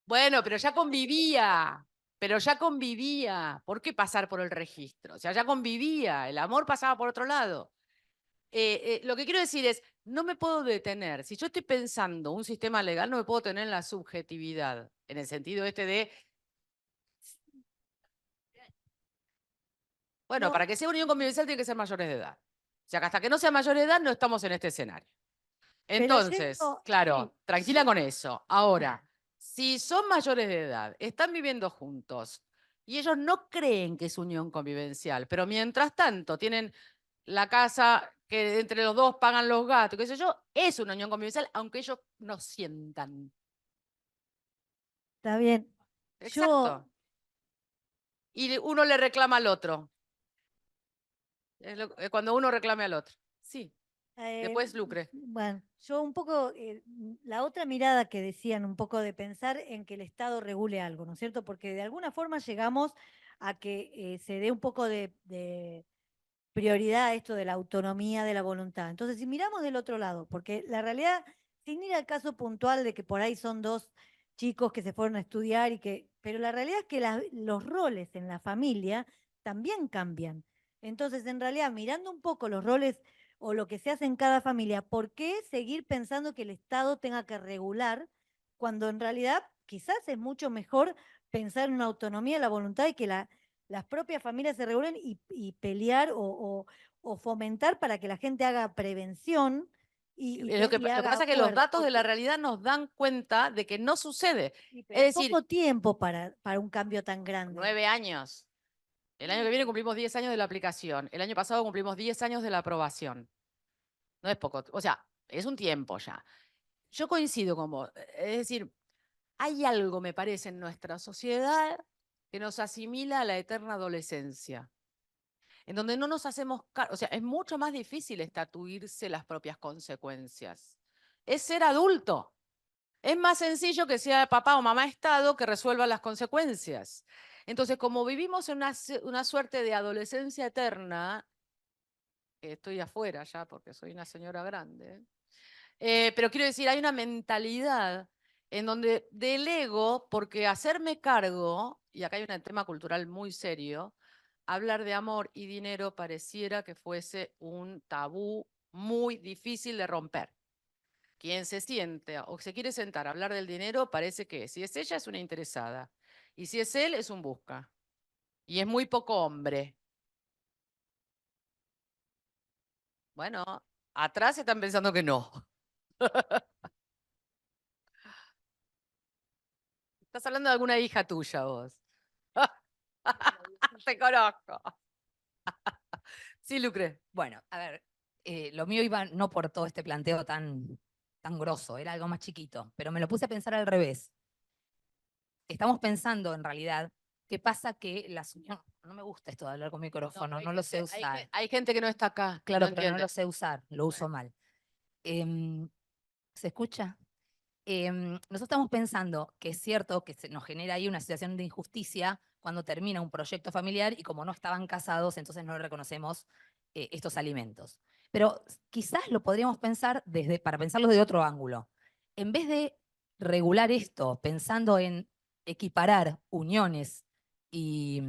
bueno, pero ya convivía, ¿por qué pasar por el registro? O sea, ya convivía, el amor pasaba por otro lado. Lo que quiero decir es, no me puedo detener. Si yo estoy pensando un sistema legal, no me puedo tener en la subjetividad, en el sentido este de, bueno, No, para que sea unión convivencial tiene que ser mayores de edad. O sea, que hasta que no sea mayor de edad no estamos en este escenario. pero Entonces, claro, tranquila con eso. Ahora, si son mayores de edad, están viviendo juntos y ellos no creen que es unión convivencial, pero mientras tanto tienen la casa que entre los dos pagan los gastos, qué sé yo, es una unión convivencial, aunque ellos no sientan. está bien. Exacto. Y uno le reclama al otro. Cuando uno reclame al otro. Sí. Después lucre. Bueno, yo un poco, la otra mirada que decían, un poco de pensar en que el Estado regule algo, ¿no es cierto? Porque de alguna forma llegamos a que se dé un poco de prioridad a esto de la autonomía, de la voluntad. Entonces, si miramos del otro lado, porque la realidad, sin ir al caso puntual de que por ahí son dos chicos que se fueron a estudiar pero la realidad es que los roles en la familia también cambian. Entonces, en realidad, mirando un poco los roles o lo que se hace en cada familia, ¿por qué seguir pensando que el Estado tenga que regular cuando en realidad quizás es mucho mejor pensar en una autonomía, la voluntad y que las propias familias se regulen y pelear o fomentar para que la gente haga prevención Lo que y pasa haga es que los acuerdos? datos de la realidad nos dan cuenta de que no sucede. Sí, pero Es es decir, poco tiempo para un cambio tan grande. 9 años. El año que viene cumplimos 10 años de la aplicación. El año pasado cumplimos 10 años de la aprobación. No es poco, o sea, es un tiempo ya. Yo coincido con vos. Es decir, hay algo, me parece, en nuestra sociedad que nos asimila a la eterna adolescencia, en donde no nos hacemos cargo, o sea, es mucho más difícil estatuirse las propias consecuencias. Es ser adulto. Es más sencillo que sea papá o mamá Estado que resuelva las consecuencias. Entonces, como vivimos en una suerte de adolescencia eterna, que estoy afuera ya porque soy una señora grande, pero quiero decir, hay una mentalidad en donde delego, porque hacerme cargo, y acá hay un tema cultural muy serio, hablar de amor y dinero pareciera que fuese un tabú muy difícil de romper. Quien se siente o se quiere sentar a hablar del dinero parece que si es ella es una interesada y si es él es un busca. Y es muy poco hombre. Bueno, atrás están pensando que no. Estás hablando de alguna hija tuya vos. Te conozco. Sí, Lucre. Bueno, a ver, lo mío iba no por todo este planteo tan grosso, era algo más chiquito, pero me lo puse a pensar al revés. Estamos pensando en realidad qué pasa que las uniones, no me gusta esto de hablar con micrófono, no lo sé usar. Hay gente que no está acá. Claro, no pero no entiende. lo sé usar, lo uso mal. ¿Se escucha? Nosotros estamos pensando que es cierto que nos genera ahí una situación de injusticia cuando termina un proyecto familiar y como no estaban casados, entonces no le reconocemos estos alimentos. Pero quizás lo podríamos pensar para pensarlo de otro ángulo. En vez de regular esto pensando en equiparar uniones y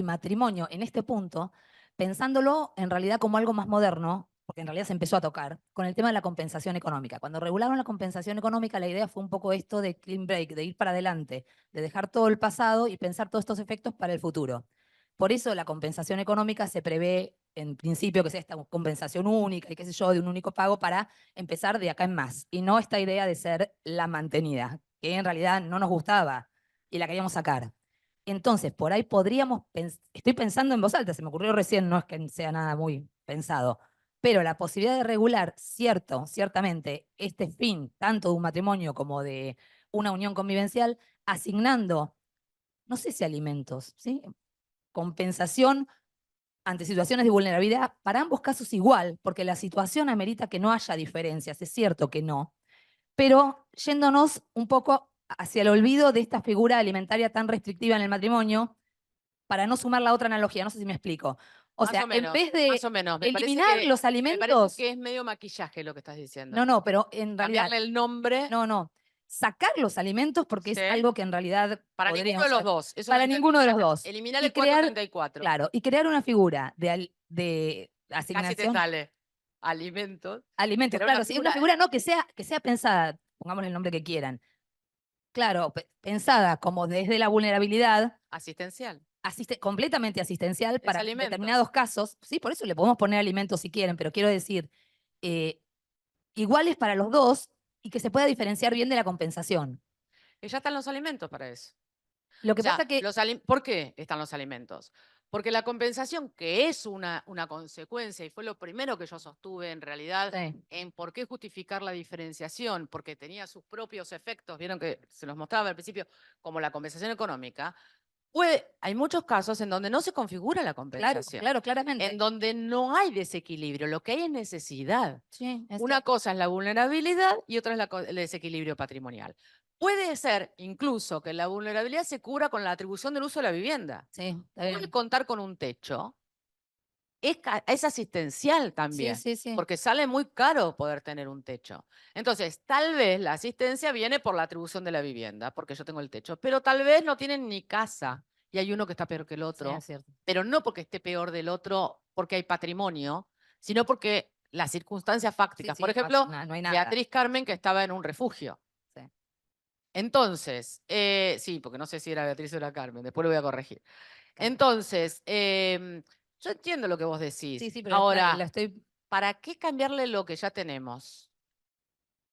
matrimonio en este punto, pensándolo en realidad como algo más moderno, porque en realidad se empezó a tocar, con el tema de la compensación económica. Cuando regularon la compensación económica, la idea fue un poco esto de clean break, de ir para adelante, de dejar todo el pasado y pensar todos estos efectos para el futuro. Por eso la compensación económica se prevé en principio que sea esta compensación única y qué sé yo, de un único pago para empezar de acá en más. Y no esta idea de ser la mantenida, que en realidad no nos gustaba y la queríamos sacar. Entonces, por ahí podríamos, estoy pensando en voz alta, se me ocurrió recién, no es que sea nada muy pensado, pero la posibilidad de regular, ciertamente, este fin, tanto de un matrimonio como de una unión convivencial, asignando no sé si alimentos, ¿sí? Compensación ante situaciones de vulnerabilidad, para ambos casos igual, porque la situación amerita que no haya diferencias, es cierto que no, pero yéndonos un poco hacia el olvido de esta figura alimentaria tan restrictiva en el matrimonio, para no sumar la otra analogía, no sé si me explico. O Más sea, o menos, en vez de más o menos. Me parece eliminar que- los Me alimentos, parece que es medio maquillaje lo que estás diciendo. no, pero en realidad, Cambiarle el nombre no, sacar los alimentos porque Sí. es algo que en realidad para ninguno podríamos de los hacer. dos. Eso Para lo entendí ninguno de los perfecto. dos. Eliminar Y el crear, 434. claro, y crear una figura de Casi te asignación, sale. Alimentos. alimentos, Crear una claro, sí, una figura no que sea pensada, pongámosle el nombre que quieran. Claro, pensada como desde la vulnerabilidad, Asistencial. completamente asistencial para alimento. determinados casos. Sí, por eso le podemos poner alimentos si quieren, pero quiero decir, iguales para los dos y que se pueda diferenciar bien de la compensación. Y ya están los alimentos para eso. Lo que O sea, pasa que ¿por qué están los alimentos? Porque la compensación, que es una consecuencia, y fue lo primero que yo sostuve en realidad, sí, en por qué justificar la diferenciación, porque tenía sus propios efectos, vieron que se los mostraba al principio, como la compensación económica, hay muchos casos en donde no se configura la compensación, claramente. en donde no hay desequilibrio, lo que hay es necesidad. Sí, es Una cierto. cosa es la vulnerabilidad y otra es el desequilibrio patrimonial. Puede ser incluso que la vulnerabilidad se cubra con la atribución del uso de la vivienda. Sí, está Puede bien. contar con un techo. Es asistencial también, Sí. porque sale muy caro poder tener un techo. Entonces, tal vez la asistencia viene por la atribución de la vivienda, porque yo tengo el techo, pero tal vez no tienen ni casa y hay uno que está peor que el Sí, otro, es cierto. pero no porque esté peor del otro porque hay patrimonio, sino porque las circunstancias fácticas. Sí, Por ejemplo, no hay nada. Beatriz Carmen, que estaba en un refugio. Sí. Entonces, sí, porque no sé si era Beatriz o era Carmen, después lo voy a corregir. Carmen. Entonces, yo entiendo lo que vos decís. Sí, pero Ahora, la estoy. ¿para qué cambiarle lo que ya tenemos?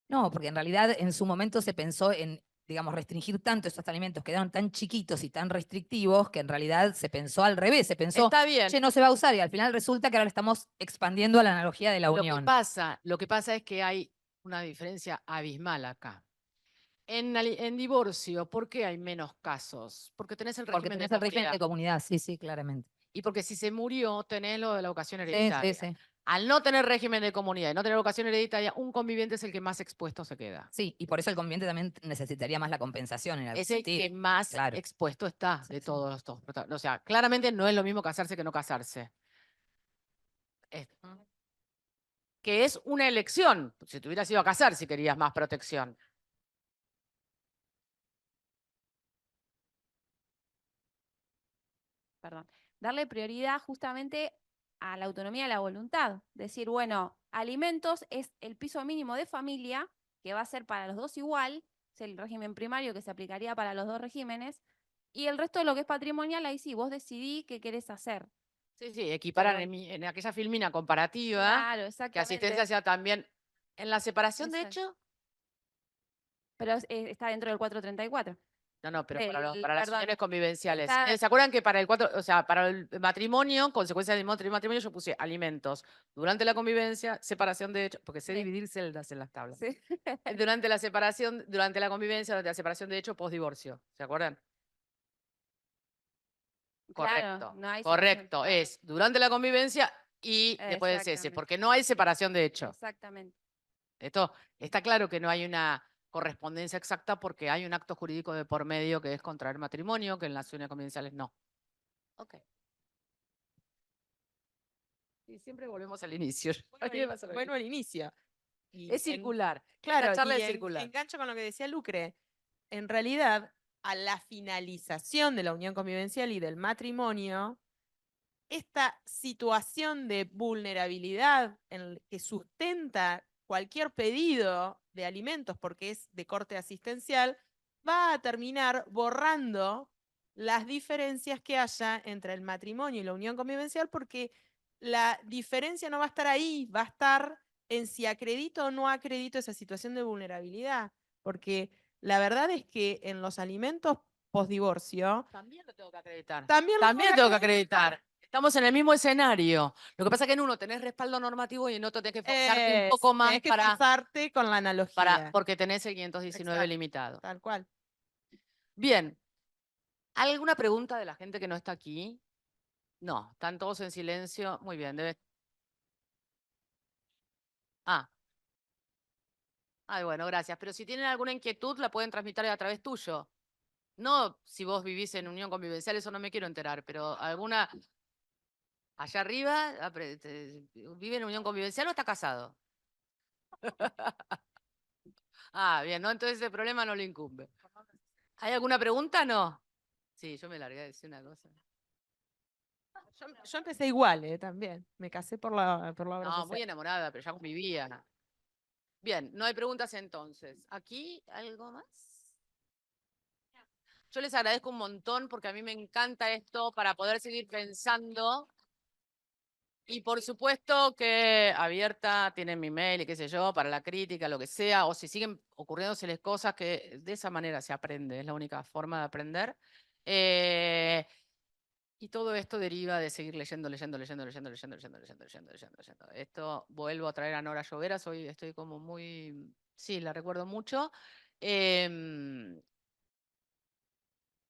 No, porque en realidad en su momento se pensó en, digamos, restringir tanto estos alimentos, quedaron tan chiquitos y tan restrictivos que en realidad se pensó al revés, se pensó, Está bien. che, no se va a usar y al final resulta que ahora le estamos expandiendo a la analogía de la unión. Lo que pasa es que hay una diferencia abismal acá. En divorcio, ¿por qué hay menos casos? Porque tenés el régimen Porque tenés de el régimen comunidad. de comunidad, sí, claramente. Y porque si se murió, tenés lo de la vocación Sí, hereditaria. sí. Al no tener régimen de comunidad y no tener vocación hereditaria, un conviviente es el que más expuesto se queda. Sí, y por eso el conviviente también necesitaría más la compensación en algún Es el sentido. que más Claro. expuesto está Sí, de sí. todos estos. O sea, claramente no es lo mismo casarse que no casarse. Que es una elección. Si te hubieras ido a casar si querías más protección. Perdón, darle prioridad justamente a la autonomía de la voluntad. Decir, bueno, alimentos es el piso mínimo de familia, que va a ser para los dos igual, es el régimen primario que se aplicaría para los dos regímenes, y el resto de lo que es patrimonial, ahí sí, vos decidí qué querés hacer. Sí, equiparan Pero- en aquella filmina comparativa, Claro, que exactamente. asistencia sea también en la separación, de Exacto. hecho. Pero está dentro del 434. No, pero para las Perdón, uniones convivenciales. está- ¿Se acuerdan que para el para el matrimonio, consecuencia del matrimonio, yo puse alimentos durante la convivencia, separación de hecho, porque sé Sí. dividir celdas en las tablas. Sí. Durante la separación, durante la convivencia, durante la separación de hecho, postdivorcio. ¿Se acuerdan? Claro, Correcto. no hay separación, Correcto. claro. Es durante la convivencia y después del cese, Exactamente. porque no hay separación de hecho. Exactamente. Esto está claro que no hay una correspondencia exacta porque hay un acto jurídico de por medio que es contraer matrimonio, que en las uniones convivenciales no. Ok. Y siempre volvemos al inicio. Bueno, al inicio. Y Es circular. Claro, Esta charla y es circular. engancho con lo que decía Lucre. En realidad, a la finalización de la unión convivencial y del matrimonio, esta situación de vulnerabilidad que sustenta cualquier pedido de alimentos porque es de corte asistencial, va a terminar borrando las diferencias que haya entre el matrimonio y la unión convivencial porque la diferencia no va a estar ahí, va a estar en si acredito o no acredito esa situación de vulnerabilidad. Porque la verdad es que en los alimentos postdivorcio También lo tengo que acreditar. también lo voy a tengo que acreditar. Estamos en el mismo escenario. Lo que pasa es que en uno tenés respaldo normativo y en otro tenés que forzarte un poco más tenés que forzarte con la analogía. porque tenés el 519 Exacto. limitado. Tal cual. Bien. ¿Alguna pregunta de la gente que no está aquí? No, están todos en silencio. Muy bien, debe. Ah. Ay, bueno, gracias. Pero si tienen alguna inquietud, la pueden transmitir a través tuyo. No si vos vivís en unión convivencial, eso no me quiero enterar, pero alguna allá arriba vive en unión convivencial o está casado. Ah, bien, ¿no? Entonces ese problema no le incumbe. ¿Hay alguna pregunta? No. Sí, yo me largué a decir una cosa. Yo empecé igual, también. Me casé por la obra No, muy social. enamorada, pero ya convivía. Bien, no hay preguntas entonces. ¿Aquí algo más? Yo les agradezco un montón porque a mí me encanta esto para poder seguir pensando. Y por supuesto que abierta, tienen mi mail y qué sé yo, para la crítica, lo que sea, o si siguen ocurriéndoseles cosas que de esa manera se aprende, es la única forma de aprender. Y todo esto deriva de seguir leyendo. Esto vuelvo a traer a Nora Lloveras, hoy estoy como muy, sí, la recuerdo mucho.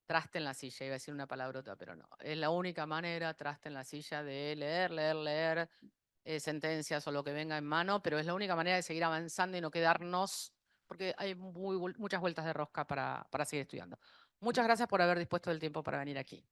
Traste en la silla, iba a decir una palabrota, pero no. Es la única manera, traste en la silla, de leer sentencias o lo que venga en mano, pero es la única manera de seguir avanzando y no quedarnos, porque hay muchas vueltas de rosca para seguir estudiando. Muchas gracias por haber dispuesto del tiempo para venir aquí.